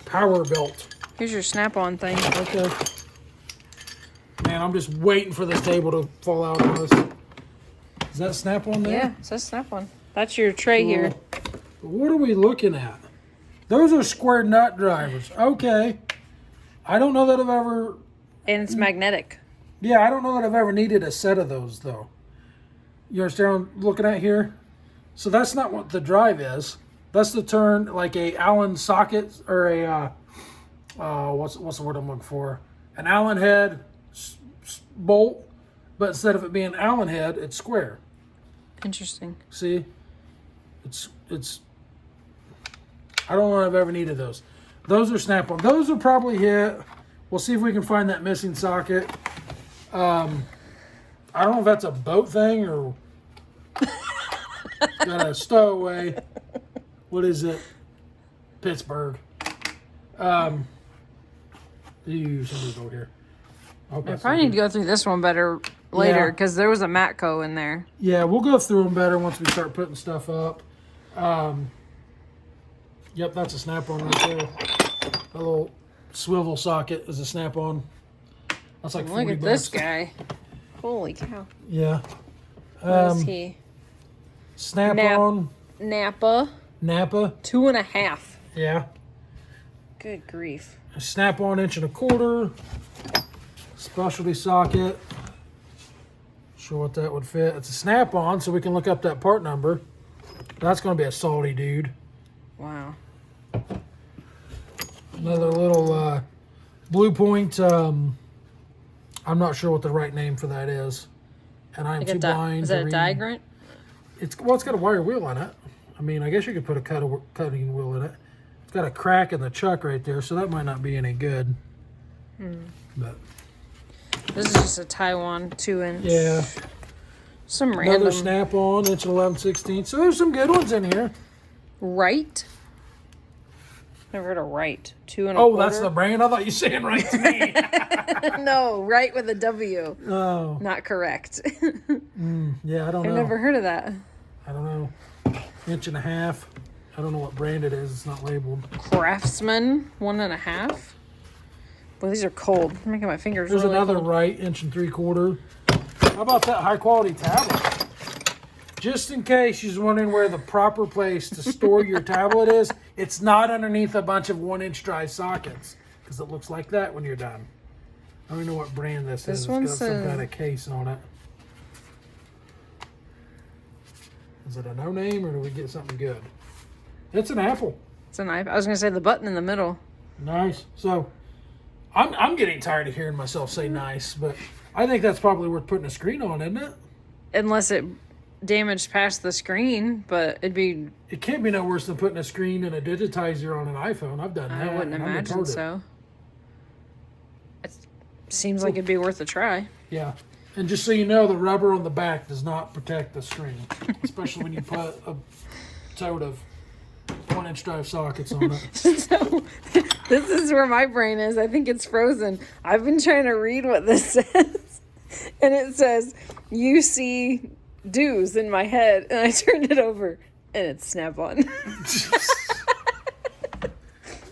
power belt. Snap-on thing. Okay. Man, I'm just waiting for this table to fall out on us. Is that Snap-on there? Yeah, it says Snap-on. That's your tray here. What are we looking at? Those are square nut drivers. Okay. I don't know that I've ever... And it's magnetic. Yeah, I don't know that I've ever needed a set of those, though. You understand what I'm looking at here? So that's not what the drive is. That's the turn, like a Allen socket, or a... what's the word I'm looking for? An Allen head bolt, but instead of it being Allen head, it's square. Interesting. See? It's I don't know if I've ever needed those. Those are Snap-on. Those will probably hit. We'll see if we can find that missing socket. I don't know if that's a boat thing or got a stowaway. What is it? Pittsburgh. Somebody go here. I probably need to go through this one better later because there was a Matco in there. Yeah, we'll go through them better once we start putting stuff up. Yep, that's a Snap-on right there. A little swivel socket is a Snap-on. That's like 40 Look at this guy. Holy cow. Yeah. What is he? Snap-on. Napa. 2.5. Yeah. Good grief. A Snap-on 1.25 inch. Specialty socket. Sure what that would fit. It's a snap-on, so we can look up that part number. That's going to be a salty dude. Wow. Another little Blue Point. I'm not sure what the right name for that is, and I'm too blind. Is that to a read. diagram? It's got a wire wheel on it. I mean, I guess you could put a cutting wheel in it. It's got a crack in the chuck right there, so that might not be any good. But This is just a Taiwan 2-inch. yeah, Some another random. snap-on, inch and 11/16. So there's some good ones in here. Right? Never heard of right. 2 1/4. Oh, that's the brand. I thought you were saying right to me. No, right with a W. Oh, Not correct. yeah, I don't I've know. never heard of that. I don't know. 1.5 inch. I don't know what brand it is. It's not labeled. Craftsman 1.5. Well, these are cold. I'm making my fingers There's really another cold. right 1 3/4. How about that high quality tablet? Just in case you're wondering where the proper place to store your tablet is, it's not underneath a bunch of 1-inch drive sockets because it looks like that when you're done. I don't know what brand this is. This one It's got some says- kind of case on it. Is it a no name or do we get something good? It's an Apple. It's a knife. I was going to say the button in the middle. Nice. So I'm getting tired of hearing myself say nice, but I think that's probably worth putting a screen on, isn't it? Unless it damaged past the screen, but it'd be. It can't be no worse than putting a screen and a digitizer on an iPhone. I've done that. I wouldn't and I'm imagine retarded. so. It seems like it'd be worth a try. Yeah. And just so you know, the rubber on the back does not protect the screen, especially when you put a tote of 1-inch drive sockets on it. So this is where my brain is. I think it's frozen. I've been trying to read what this says, and it says you see dues in my head, and I turned it over, and it's Snap-on.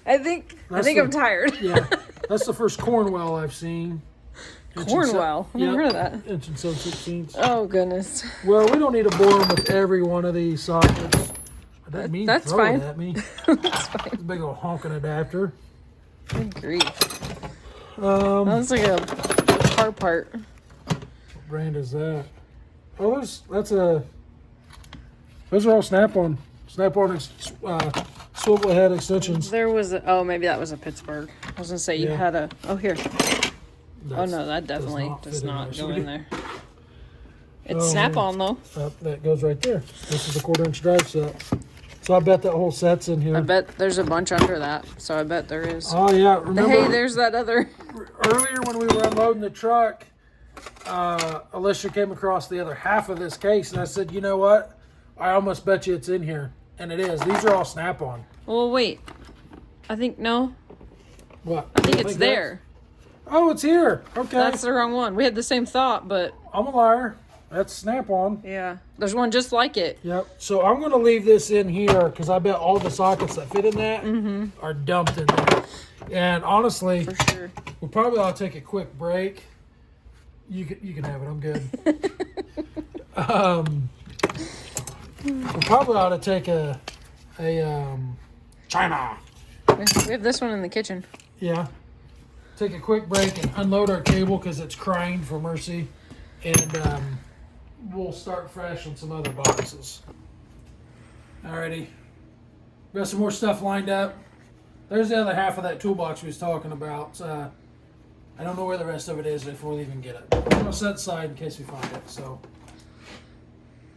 I think I'm tired. Yeah. That's the first Cornwell I've seen. Cornwell. I've never heard of that. Inch and 7/16. Oh goodness. Well, we don't need to bore them with every one of these sockets. I didn't mean That's to throw fine. it at me. That's fine. It's a big old honking adapter. Good grief. That's like a car part. What brand is that? Oh, those are all Snap-on swivel head extensions. There was maybe that was a Pittsburgh. I was gonna say you Yeah. had a here. Oh That's- no, that definitely does fit in not there. go in there. It's Oh, Snap-on though. That goes right there. This is the 1/4-inch drive set. So I bet that whole set's in here. I bet there's a bunch under that, so I bet there is. Oh yeah, remember Hey, there's that other. earlier when we were unloading the truck, Alicia came across the other half of this case, and I said, you know what? I almost bet you it's in here, and it is. These are all Snap-on. Well, wait. I think no. What? I think You it's that? there. Oh, it's here. Okay. That's the wrong one. We had the same thought, but I'm a liar. That's Snap-on. yeah, there's one just like it. Yep. So I'm going to leave this in here because I bet all the sockets that fit in that are dumped in there. And honestly, For sure. we probably ought to take a quick break. You can have it. I'm good. We probably ought to take a China. We have this one in the kitchen. Yeah. Take a quick break and unload our cable because it's crying for mercy. And we'll start fresh on some other boxes. Alrighty. Got some more stuff lined up. There's the other half of that toolbox we was talking about. I don't know where the rest of it is if we'll even get it. I'm going to set aside in case we find it. So,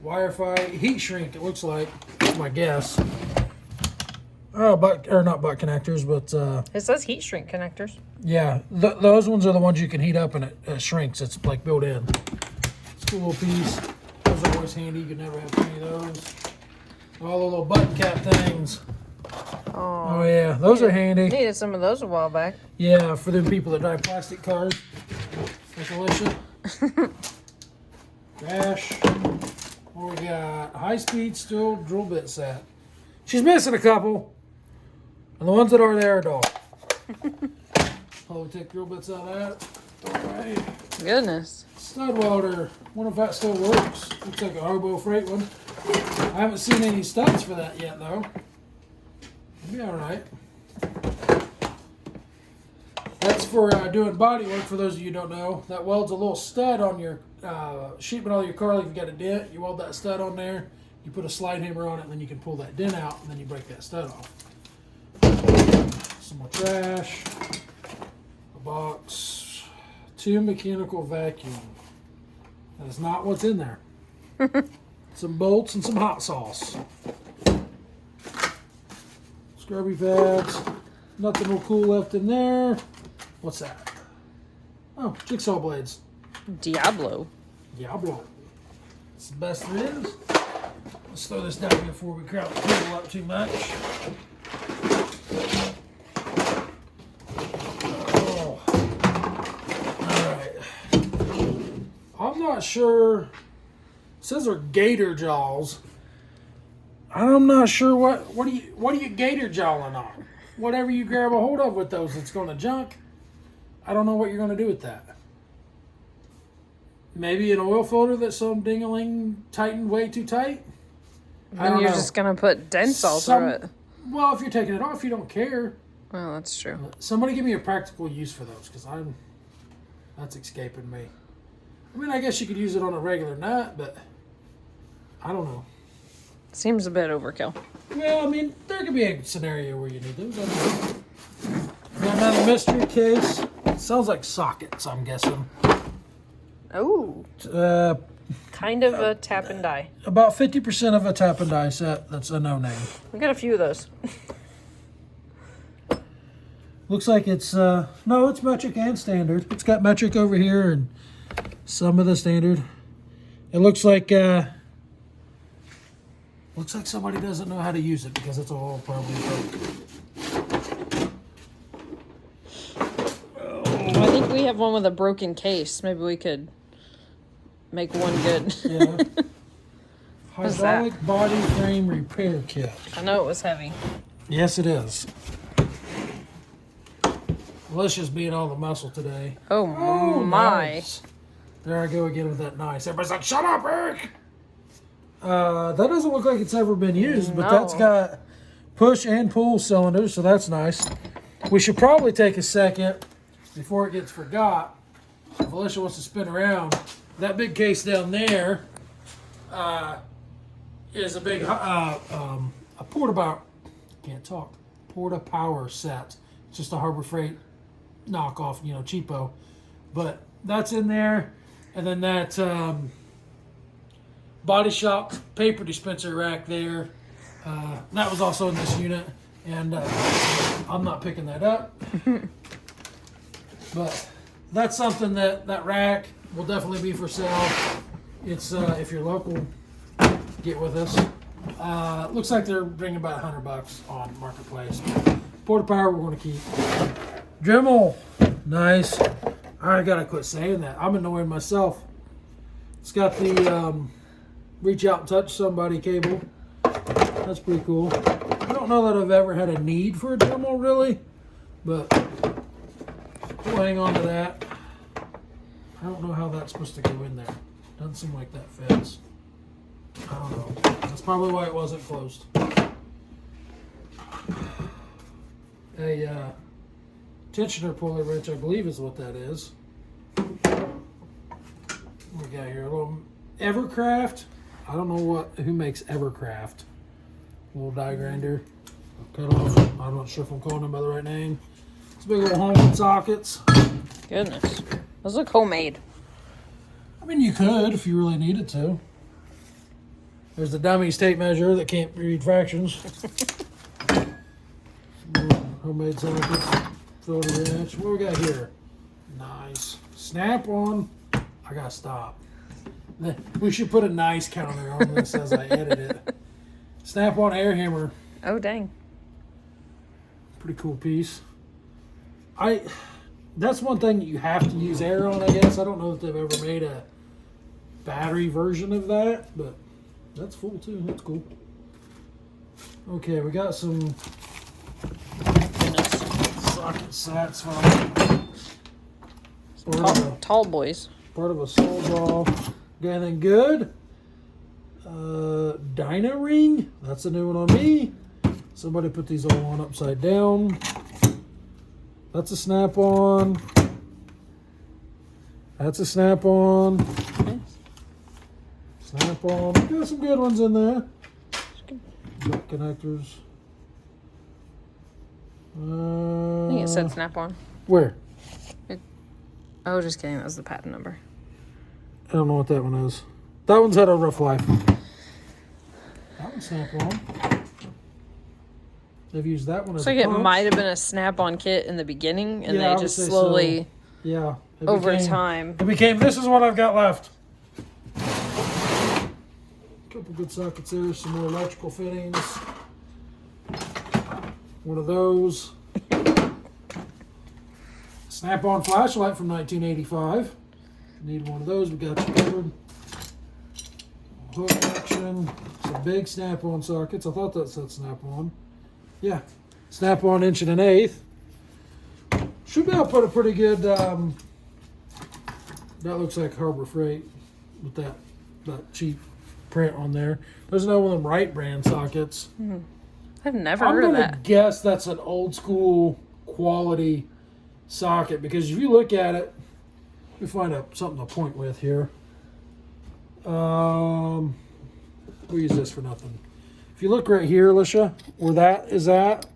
Wi-Fi heat shrink, it looks like. That's my guess. Oh, not butt connectors, but It says heat shrink connectors. yeah, those ones are the ones you can heat up and it shrinks. It's like built in. It's a cool little piece. Those are always handy. You can never have too many of those. All the little button cap things. Oh yeah, those are handy. Needed some of those a while back. Yeah, for them people that drive plastic cars. Like Alicia. Dash. What we got? High-speed steel drill bit set. She's missing a couple. And the ones that are there are dull. Probably take drill bits out of that. All right. Goodness. Stud welder. Wonder if that still works. Looks like a hobo freight one. I haven't seen any studs for that yet, though. It'll be all right. That's for doing body work. For those of you who don't know, that welds a little stud on your sheet metal of your car, like if you got a dent, you weld that stud on there, you put a slide hammer on it, and then you can pull that dent out, and then you break that stud off. Some more trash. A box. 2 mechanical vacuum. That is not what's in there. Some bolts and some hot sauce. Scrubby pads. Nothing real cool left in there. What's that? Oh, jigsaw blades. Diablo. Diablo. It's the best there is. Let's throw this down here before we crowd the table up too much. Oh. Alright. I'm not sure. It says they're gator jaws. I'm not sure what are you gator jawing on? Whatever you grab a hold of with those, it's going to junk. I don't know what you're going to do with that. Maybe an oil filter that some ding-a-ling tightened way too tight. I And don't you're know. just gonna put dents all through it. Well, if you're taking it off, you don't care. Well, that's true. Somebody give me a practical use for those, because that's escaping me. I mean, I guess you could use it on a regular nut, but I don't know. Seems a bit overkill. Well, I mean, there could be a scenario where you need those. I don't know. We got another mystery case. It sounds like sockets, I'm guessing. Oh, Uh, kind of a tap and die. about 50% of a tap and die set. That's a no name. We got a few of those. Looks like it's no, it's metric and standard. It's got metric over here and some of the standard. It looks like somebody doesn't know how to use it because it's all probably broke. I think we have one with a broken case. Maybe we could make one good. Yeah. What's that? Hydraulic body frame repair kit. I know it was heavy. Yes, it is. Alicia's being all the muscle today. Oh, my. Nice. There I go again with that nice. Everybody's like, shut up, Eric! That doesn't look like it's ever been used, but No. that's got push and pull cylinders, so that's nice. We should probably take a second before it gets forgot. If Alicia wants to spin around, that big case down there is a big a porta power set. It's just a Harbor Freight knockoff, cheapo, but that's in there, and then that Body Shop paper dispenser rack there. That was also in this unit, and I'm not picking that up. But that's something that rack will definitely be for sale. It's if you're local, get with us. Looks like they're bringing about $100 on Marketplace. Porta Power we're going to keep. Dremel, nice. I gotta quit saying that. I'm annoying myself. It's got the reach out and touch somebody cable. That's pretty cool. I don't know that I've ever had a need for a Dremel really, but we'll hang on to that. I don't know how that's supposed to go in there. Doesn't seem like that fits. I don't know. That's probably why it wasn't closed. A tensioner puller wrench, I believe is what that is. What we got here? A little Evercraft. I don't know who makes Evercraft. A little die grinder. Cut off. I'm not sure if I'm calling them by the right name. It's big old honking sockets. Goodness. Those look homemade. I mean, you could if you really needed to. There's the dummy's tape measure that can't read fractions. Homemade sockets. Filter wrench. What we got here? Nice. Snap on. I gotta stop. We should put a nice counter on this as I edit it. Snap on air hammer. Oh, dang. Pretty cool piece. That's one thing that you have to use air on, I guess. I don't know if they've ever made a battery version of that, but that's full too. That's cool. Okay, we got some socket sats from Tall boys. part of a Soljaw. Got anything good? Dyna ring. That's a new one on me. Somebody put these all on upside down. That's a snap-on. That's a snap-on. Okay. Snap on. Got some good ones in there. Nut connectors. I think it said snap on. Where? Oh, just kidding. That was the patent number. I don't know what that one is. That one's had a rough life. That one's snap on. They've used that one as Looks like a it punch. might have been a snap on kit in the beginning, and Yeah, I they would just say slowly, so. Yeah. It over became- time. It became, this is what I've got left. Couple good sockets there, some more electrical fittings. One of those. Snap-on flashlight from 1985. Need one of those, we got you covered. Hook action, some big snap-on sockets. I thought that said snap-on. Yeah, snap-on 1.1 inch. Should be able to put a pretty good, that looks like Harbor Freight with that cheap print on there. There's another one of them Wright brand sockets. I've never I'm heard of gonna that. guess that's an old school quality socket because if you look at it, let me find out something to point with here. We'll use this for nothing. If you look right here, Alicia, where that is at,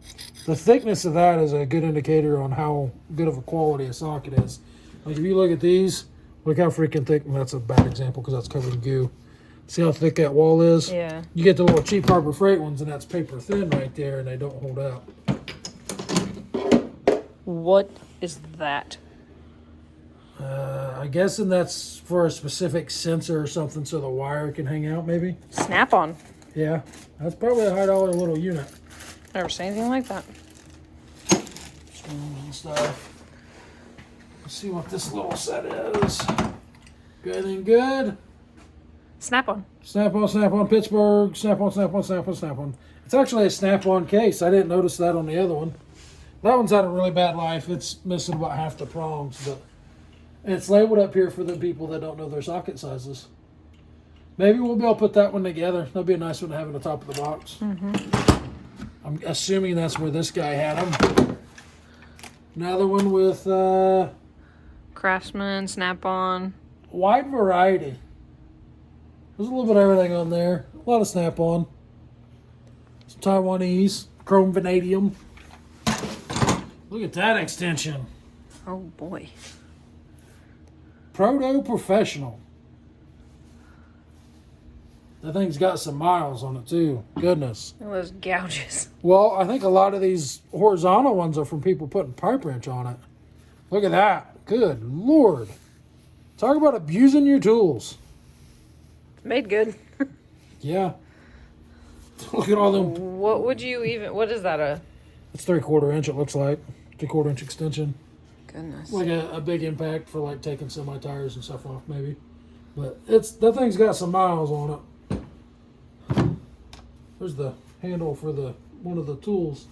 the thickness of that is a good indicator on how good of a quality a socket is. Like if you look at these, look how freaking thick, and that's a bad example because that's covered in goo. See how thick that wall is? Yeah. You get the little cheap Harbor Freight ones, and that's paper thin right there, and they don't hold out. What is that? I guessing that's for a specific sensor or something so the wire can hang out, maybe? Snap on. Yeah, that's probably a $100 little unit. Never seen anything like that. Screws and stuff. Let's see what this little set is. Good and good. Snap on. Snap-on, Pittsburgh. Snap-on. It's actually a snap-on case. I didn't notice that on the other one. That one's had a really bad life. It's missing about half the prongs, but it's labeled up here for the people that don't know their socket sizes. Maybe we'll be able to put that one together. That'd be a nice one to have in the top of the box. I'm assuming that's where this guy had them. Another one with Craftsman, snap on. wide variety. There's a little bit of everything on there. A lot of snap-on. Some Taiwanese. Chrome vanadium. Look at that extension. Oh boy. Proto Professional. That thing's got some miles on it too. Goodness. It was gouges. Well, I think a lot of these horizontal ones are from people putting pipe wrench on it. Look at that. Good Lord. Talk about abusing your tools. Made good. Yeah. Look at all them. What would you even, what is that, It's 3/4 inch, it looks like. 3/4 inch extension. goodness. Like a big impact for like taking semi tires and stuff off, maybe. But that thing's got some miles on it. There's the handle for one of the tools.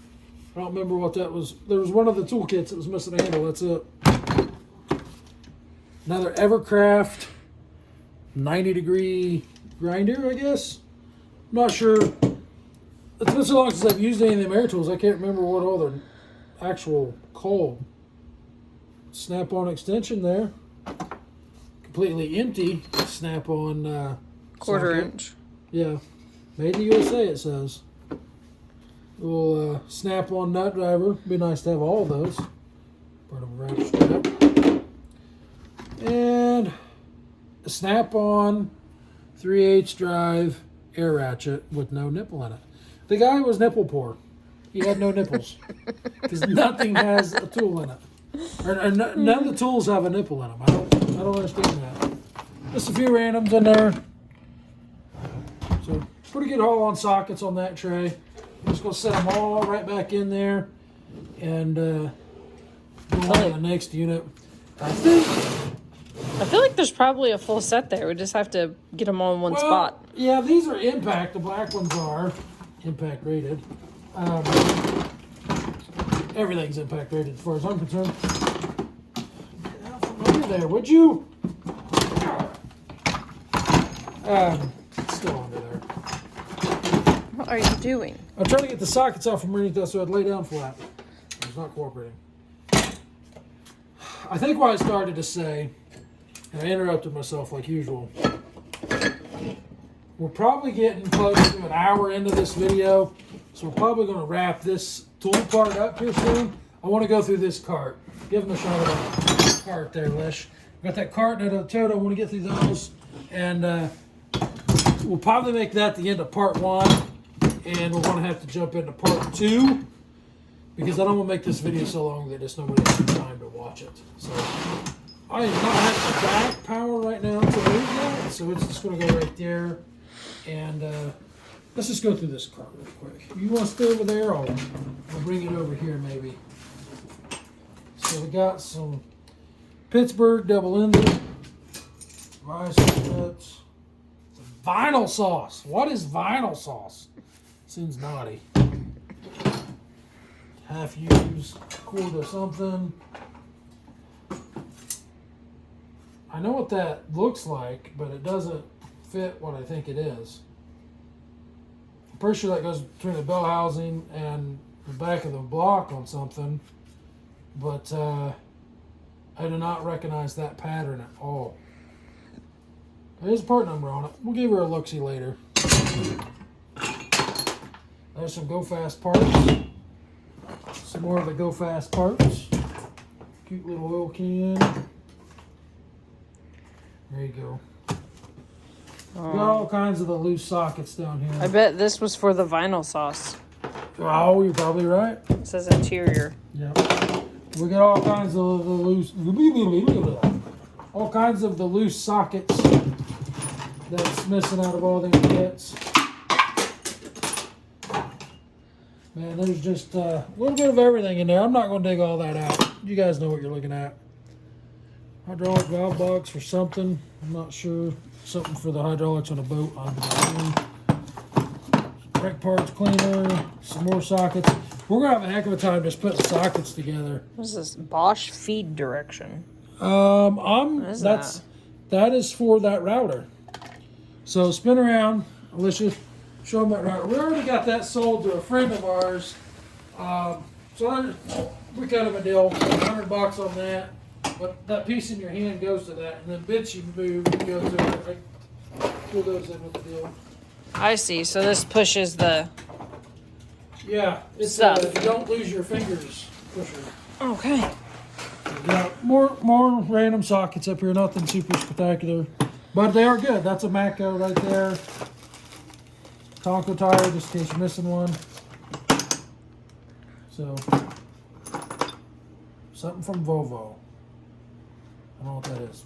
I don't remember what that was. There was one of the toolkits that was missing a handle. That's it. Another Evercraft 90-degree grinder, I guess. I'm not sure. It's been so long since I've used any of them air tools. I can't remember what all they're actual called. Snap-on extension there. Completely empty snap-on Quarter socket. inch. Yeah. Made in the USA, it says. Little snap-on nut driver. Be nice to have all of those. Part of a ratchet strap. And a snap-on 3/8 drive air ratchet with no nipple in it. The guy was nipple poor. He had no nipples. Because nothing has a tool in it. Or none of the tools have a nipple in them. I don't understand that. Just a few randoms in there. So pretty good haul on sockets on that tray. I'm just gonna set them all right back in there and go on to the next unit. I feel like there's probably a full set there. We just have to get them all in one spot. Yeah, these are impact. The black ones are impact rated. Everything's impact rated as far as I'm concerned. Get out from under there, would you? It's still under there. What are you doing? I'm trying to get the sockets off from underneath that so I'd lay down flat. It's not cooperating. I think what I started to say, and I interrupted myself like usual. we're probably getting close to an hour into this video, so we're probably going to wrap this tool part up here soon. I want to go through this cart. Give them a shot of that cart there, Lish. Got that cart and that Toyota. I want to get through those, and we'll probably make that the end of part 1, and we're going to have to jump into part 2 because I don't want to make this video so long that just nobody has time to watch it. So I do not have the back power right now to move that, so it's just going to go right there. And let's just go through this cart real quick. You want to stay over there? I'll bring it over here maybe. So we got some Pittsburgh double-ended rice nuts. Vinyl sauce. What is vinyl sauce? Seems naughty. Half used quart of something. I know what that looks like, but it doesn't fit what I think it is. I'm pretty sure that goes between the bell housing and the back of the block on something, but I do not recognize that pattern at all. There's a part number on it. We'll give her a look-see later. There's some Go Fast parts. Some more of the Go Fast parts. Cute little oil can. There you go. Got all kinds of the loose sockets down here. I bet this was for the vinyl sauce. Oh, you're probably right. It says interior. Yeah. We got all kinds of the loose, sockets that's missing out of all them kits. Man, there's just a little bit of everything in there. I'm not going to dig all that out. You guys know what you're looking at. Hydraulic valve box for something. I'm not sure. Something for the hydraulics on a boat. Brake parts cleaner. Some more sockets. We're going to have a heck of a time just putting sockets together. What is this? Bosch feed direction. What is that? That is for that router. So spin around. Let's just show them that router. We already got that sold to a friend of ours. So we cut him a deal, $100 on that. But that piece in your hand goes to that, and then bits you move go to it. Pull those in with the deal. I see. So this pushes the. Yeah, it's Stuff. You don't lose your fingers pusher. Okay. Yeah, more random sockets up here. Nothing super spectacular, but they are good. That's a Matco right there. Tonka tire, just in case you're missing one. So something from Volvo. I don't know what that is.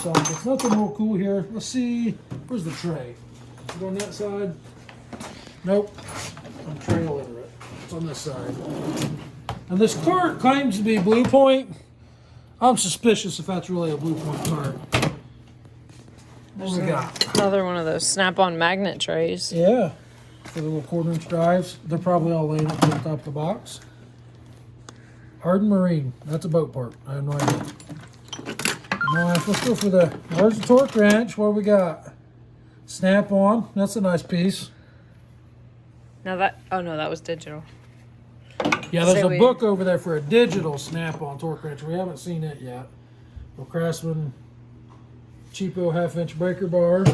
Sockets. Nothing real cool here. Let's see. Where's the tray? Is it on that side? Nope. I'm tray illiterate. It's on this side. And this cart claims to be Blue Point. I'm suspicious if that's really a Blue Point cart. What we got? Another one of those snap-on magnet trays. Yeah. For the little 1/4-inch drives. They're probably all laying up on top of the box. Arden Marine. That's a boat part. I have no idea. Nice. Let's go for where's the torque wrench? What do we got? Snap-on. That's a nice piece. Now that, oh no, that was digital. Yeah, there's a book over there for a digital snap-on torque wrench. We haven't seen it yet. Well, Craftsman cheapo 1/2-inch breaker bar.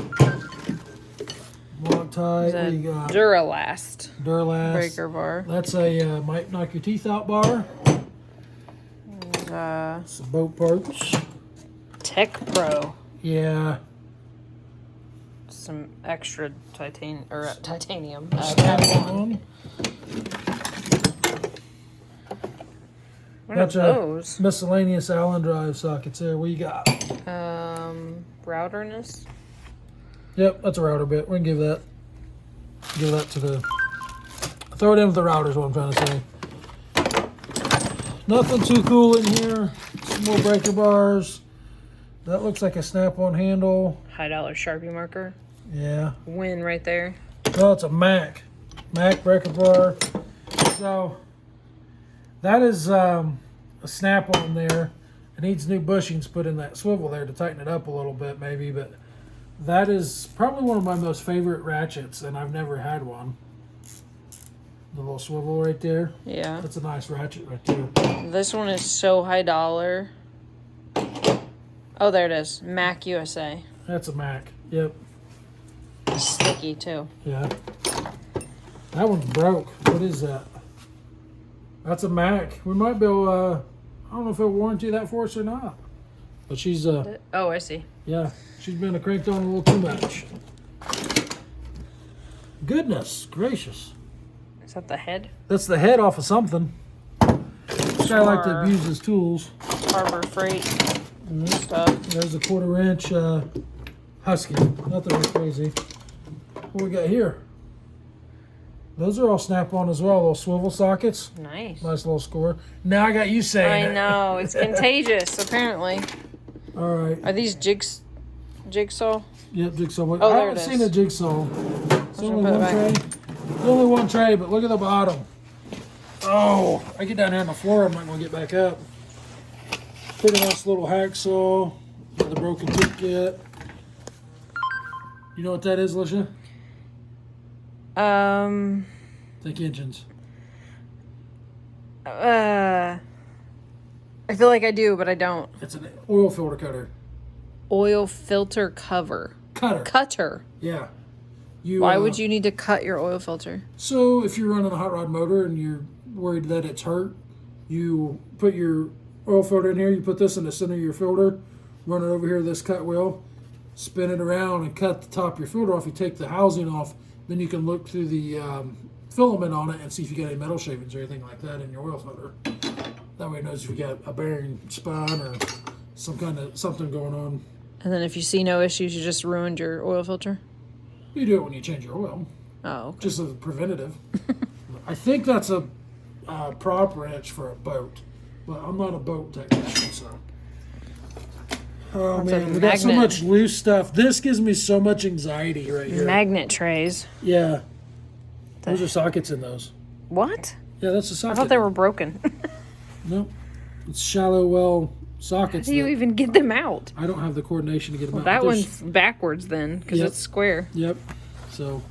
Loctite. We got Duralast breaker bar. That's a might knock your teeth out bar. Some boat parts. Tech Pro. Yeah. Some extra titanium. Snap-on. What are those? Miscellaneous Allen drive sockets there. What you got? Routerness. Yep, that's a router bit. We can give that to the. Throw it in with the router is what I'm trying to say. Nothing too cool in here. Some more breaker bars. That looks like a snap-on handle. $1 Sharpie marker. Yeah. Win right there. Oh, it's a Mac breaker bar. So that is a snap-on there. It needs new bushings put in that swivel there to tighten it up a little bit maybe, but that is probably one of my most favorite ratchets, and I've never had one. The little swivel right there. Yeah. That's a nice ratchet right there. This one is so $1. Oh, there it is. Mac USA. That's a Mac. Yep. Sticky too. Yeah. That one's broke. What is that? That's a Mac. We might be able, I don't know if it'll warranty that for us or not. But she's, Oh, I see. yeah, she's been cranked on a little too much. Goodness gracious. Is that the head? That's the head off of something. This guy like to abuse his tools. Harbor Freight stuff. There's a 1/4 inch Husky. Nothing really crazy. What we got here? Those are all snap-on as well. Little swivel sockets. Nice. Nice little score. Now I got you saying I know. It's contagious, apparently. All right. Are these jigsaw? Yep, jigsaw. Oh, I there haven't it seen is. a jigsaw. It's only put it one back. tray. It's only one tray, but look at the bottom. Oh, I get down here on the floor, I'm not going to get back up. Pretty nice little hacksaw. Got the broken tooth kit. You know what that is, Lisha? Think engines. I feel like I do, but I don't. It's an oil filter cutter. Oil filter cover. Cutter. Yeah. Why would you need to cut your oil filter? So if you're running a hot rod motor and you're worried that it's hurt, you put your oil filter in here, you put this in the center of your filter, run it over here to this cut wheel, spin it around and cut the top of your filter off. You take the housing off, then you can look through the filament on it and see if you got any metal shavings or anything like that in your oil filter. That way it knows if you got a bearing spine or something going on. And then if you see no issues, you just ruined your oil filter? You do it when you change your oil. Oh, okay. Just as a preventative. I think that's a prop wrench for a boat, but I'm not a boat technician, so. Oh That's man, a we got so magnet. much loose stuff. This gives me so much anxiety right here. Magnet trays. Yeah. Those are sockets in those. What? Yeah, that's a I socket. thought they were broken. Nope. It's shallow well How sockets. do you even get them out? I don't have the coordination to get them out. That but there's- one's backwards then, because Yep. it's square. Yep. So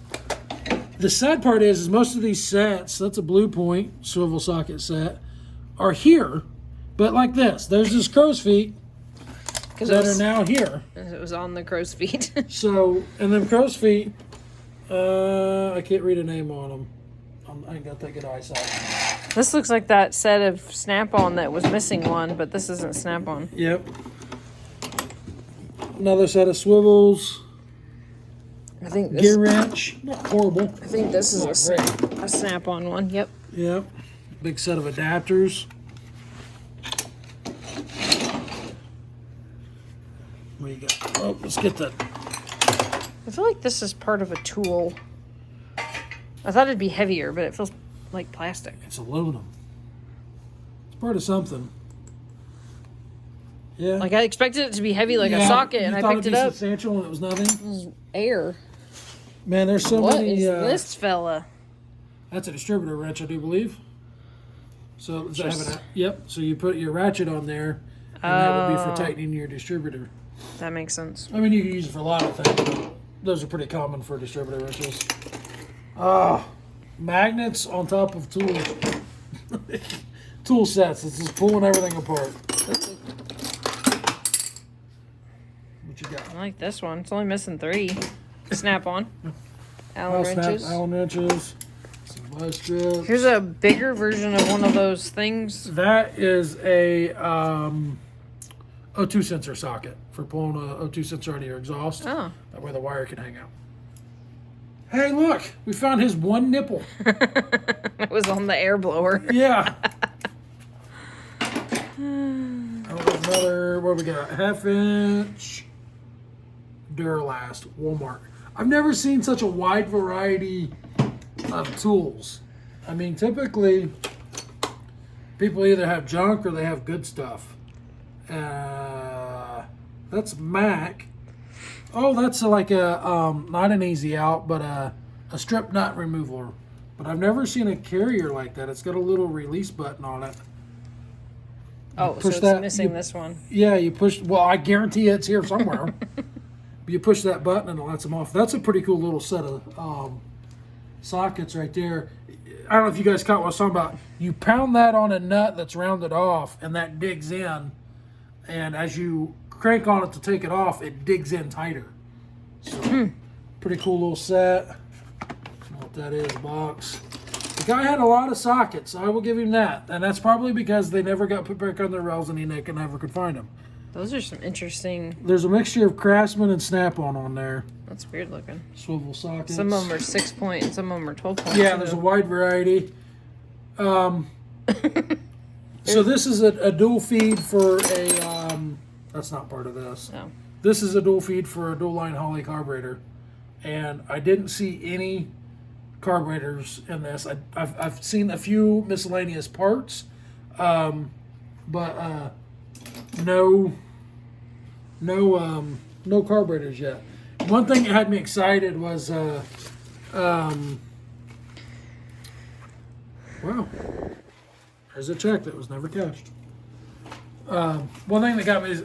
the sad part is most of these sets, that's a Blue Point swivel socket set, are here, but like this. There's this crow's feet Because that are now here. it was on the crow's feet. So, and them crow's feet, I can't read a name on them. I ain't got that good eyesight. This looks like that set of Snap-on that was missing one, but this isn't Snap-on. Yep. Another set of swivels. I think this, Gear wrench. Not horrible. I think this is Not great. a Snap-on one. Yep. Yep. Big set of adapters. What do you got? Oh, let's get that. I feel like this is part of a tool. I thought it'd be heavier, but it feels like plastic. It's aluminum. It's part of something. Yeah. Like I expected it to be heavy like a Yeah, socket, you and I thought picked it'd it be up. substantial and it was nothing. Air. Man, there's so What many. is this fella? That's a distributor wrench, I do believe. So does that have Just- an, yep. So you put your ratchet on there, and that would be for tightening your distributor. That makes sense. I mean, you can use it for a lot of things, but those are pretty common for distributor wrenches. Ah, magnets on top of tools. Tool sets. It's just pulling everything apart. What you got? I like this one. It's only missing 3. Snap-on. Allen Snap wrenches. Allen wrenches. Some vice strips. Here's a bigger version of one of those things. That is a O2 sensor socket for pulling a O2 sensor out of your exhaust. Oh. That way the wire can hang out. Hey, look! We found his one nipple. It was on the air blower. Yeah. Another, what we got? 1/2 inch Duralast, Walmart. I've never seen such a wide variety of tools. I mean, typically, people either have junk or they have good stuff. That's Mac. Oh, that's like a, not an easy out, but a strip nut remover. But I've never seen a carrier like that. It's got a little release button on it. Oh, so push it's that- missing you- this one. Yeah, you push, well, I guarantee it's here somewhere. You push that button and it lets them off. That's a pretty cool little set of sockets right there. I don't know if you guys caught what I was talking about. You pound that on a nut that's rounded off and that digs in. And as you crank on it to take it off, it digs in tighter. So, pretty cool little set. I don't know what that is, box. The guy had a lot of sockets, so I will give him that. And that's probably because they never got put back on their rails and he never could find them. Those are some interesting. There's a mixture of Craftsman and Snap-on there. That's weird looking. Swivel sockets. Some of them are 6 point and some of them are 12 point. Yeah, there's a wide variety. So this is a dual feed for a, that's not part of this. No. This is a dual feed for a dual line Holley carburetor. And I didn't see any carburetors in this. I've seen a few miscellaneous parts, but no carburetors yet. One thing that had me excited was wow, there's a check that was never cashed. One thing that got me is,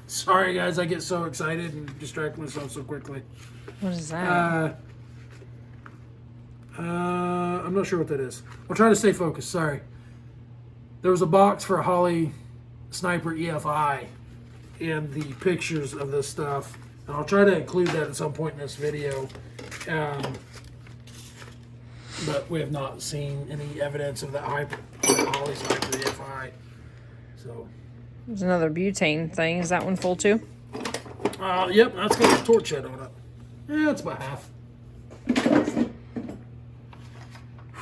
sorry guys, I get so excited and distract myself so quickly. What is that? I'm not sure what that is. I'll try to stay focused. Sorry. There was a box for a Holley Sniper EFI and the pictures of this stuff. And I'll try to include that at some point in this video. But we have not seen any evidence of that Holley Sniper EFI. So. There's another butane thing. Is that one full too? Yep, that's got a torch head on it. Yeah, it's about half.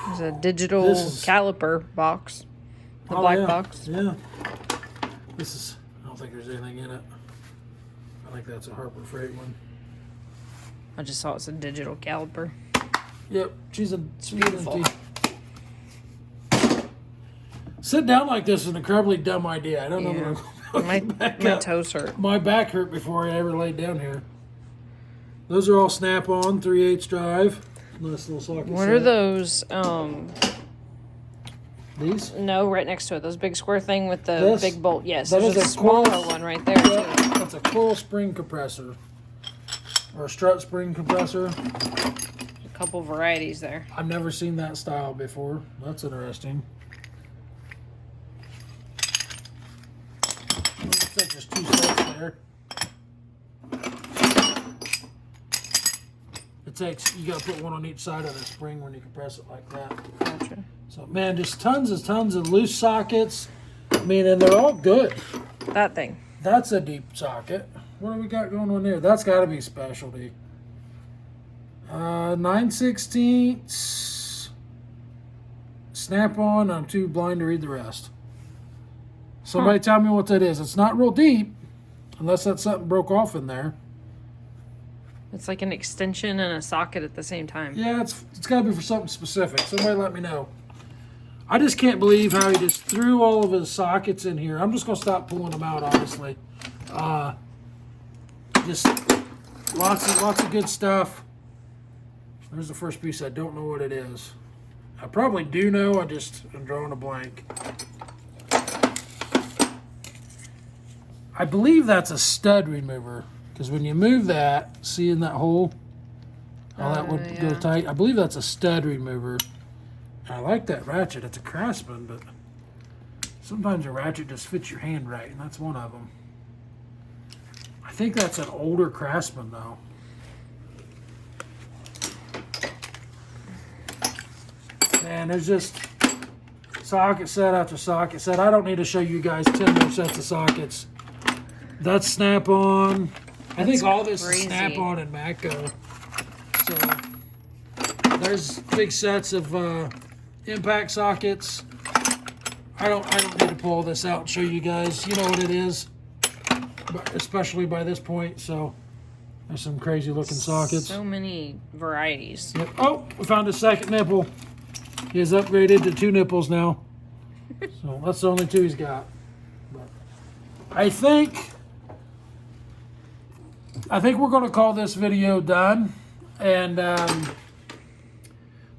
There's a digital caliper box. The black box. Yeah. This is, I don't think there's anything in it. I think that's a Harbor Freight one. I just saw it's a digital caliper. Yep, she's beautiful. empty. Sit down like this is an incredibly dumb idea. I don't know what I'm My toes hurt. My back hurt before I ever laid down here. Those are all Snap-on 3/8 drive. Nice little socket. What are those? These? No, right next to it. Those big square thing with the big bolt. Yes, that there's is a a smaller coil- one right there too. That's a coil spring compressor. Or a strut spring compressor. A couple varieties there. I've never seen that style before. That's interesting. Looks like there's two sets there. It takes, you gotta put one on each side of the spring when you compress it like that. Gotcha. So man, just tons of loose sockets. I mean, and they're all good. That thing. That's a deep socket. What do we got going on there? That's gotta be specialty. 9/16 Snap-on. I'm too blind to read the rest. Somebody tell me what that is. It's not real deep, unless that something broke off in there. It's like an extension and a socket at the same time. Yeah, it's got to be for something specific. Somebody let me know. I just can't believe how he just threw all of his sockets in here. I'm just going to stop pulling them out, honestly. Just lots of good stuff. There's the first piece. I don't know what it is. I probably do know. I just am drawing a blank. I believe that's a stud remover. Because when you move that, see in that hole, how that would go tight? I believe that's a stud remover. I like that ratchet. It's a Craftsman, but sometimes a ratchet just fits your hand right, and that's one of them. I think that's an older Craftsman, though. Man, there's just socket set after socket set. I don't need to show you guys 10 more sets of sockets. That's Snap-on. I think all this is Snap-on and Matco. So there's big sets of impact sockets. I don't need to pull this out and show you guys. You know what it is, but especially by this point. So there's some crazy looking sockets. So many varieties. Yep. Oh, we found a second nipple. He has upgraded to 2 nipples now. So that's the only 2 he's got. But I think we're going to call this video done, and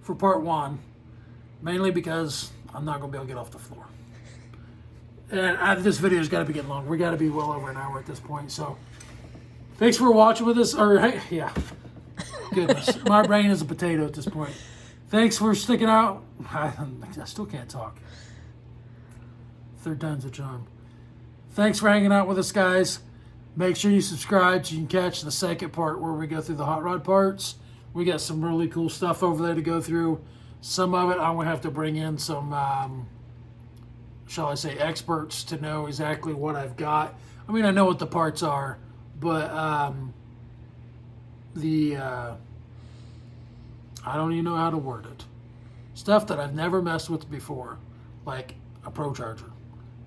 for part 1, mainly because I'm not going to be able to get off the floor. And this video's got to be getting long. We got to be well over an hour at this point. So thanks for watching with us. Or hey, yeah, goodness, my brain is a potato at this point. Thanks for sticking out. I still can't talk. Third time's a charm. Thanks for hanging out with us, guys. Make sure you subscribe so you can catch the second part where we go through the hot rod parts. We got some really cool stuff over there to go through. Some of it I'm going to have to bring in some, shall I say, experts to know exactly what I've got. I mean, I know what the parts are, but I don't even know how to word it. Stuff that I've never messed with before, like a Pro Charger.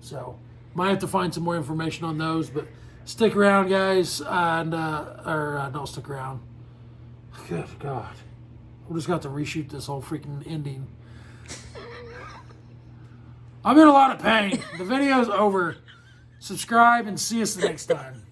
So, might have to find some more information on those, but stick around, guys, and don't stick around. Good God. We just got to reshoot this whole freaking ending. I'm in a lot of pain. The video's over. Subscribe and see us the next time.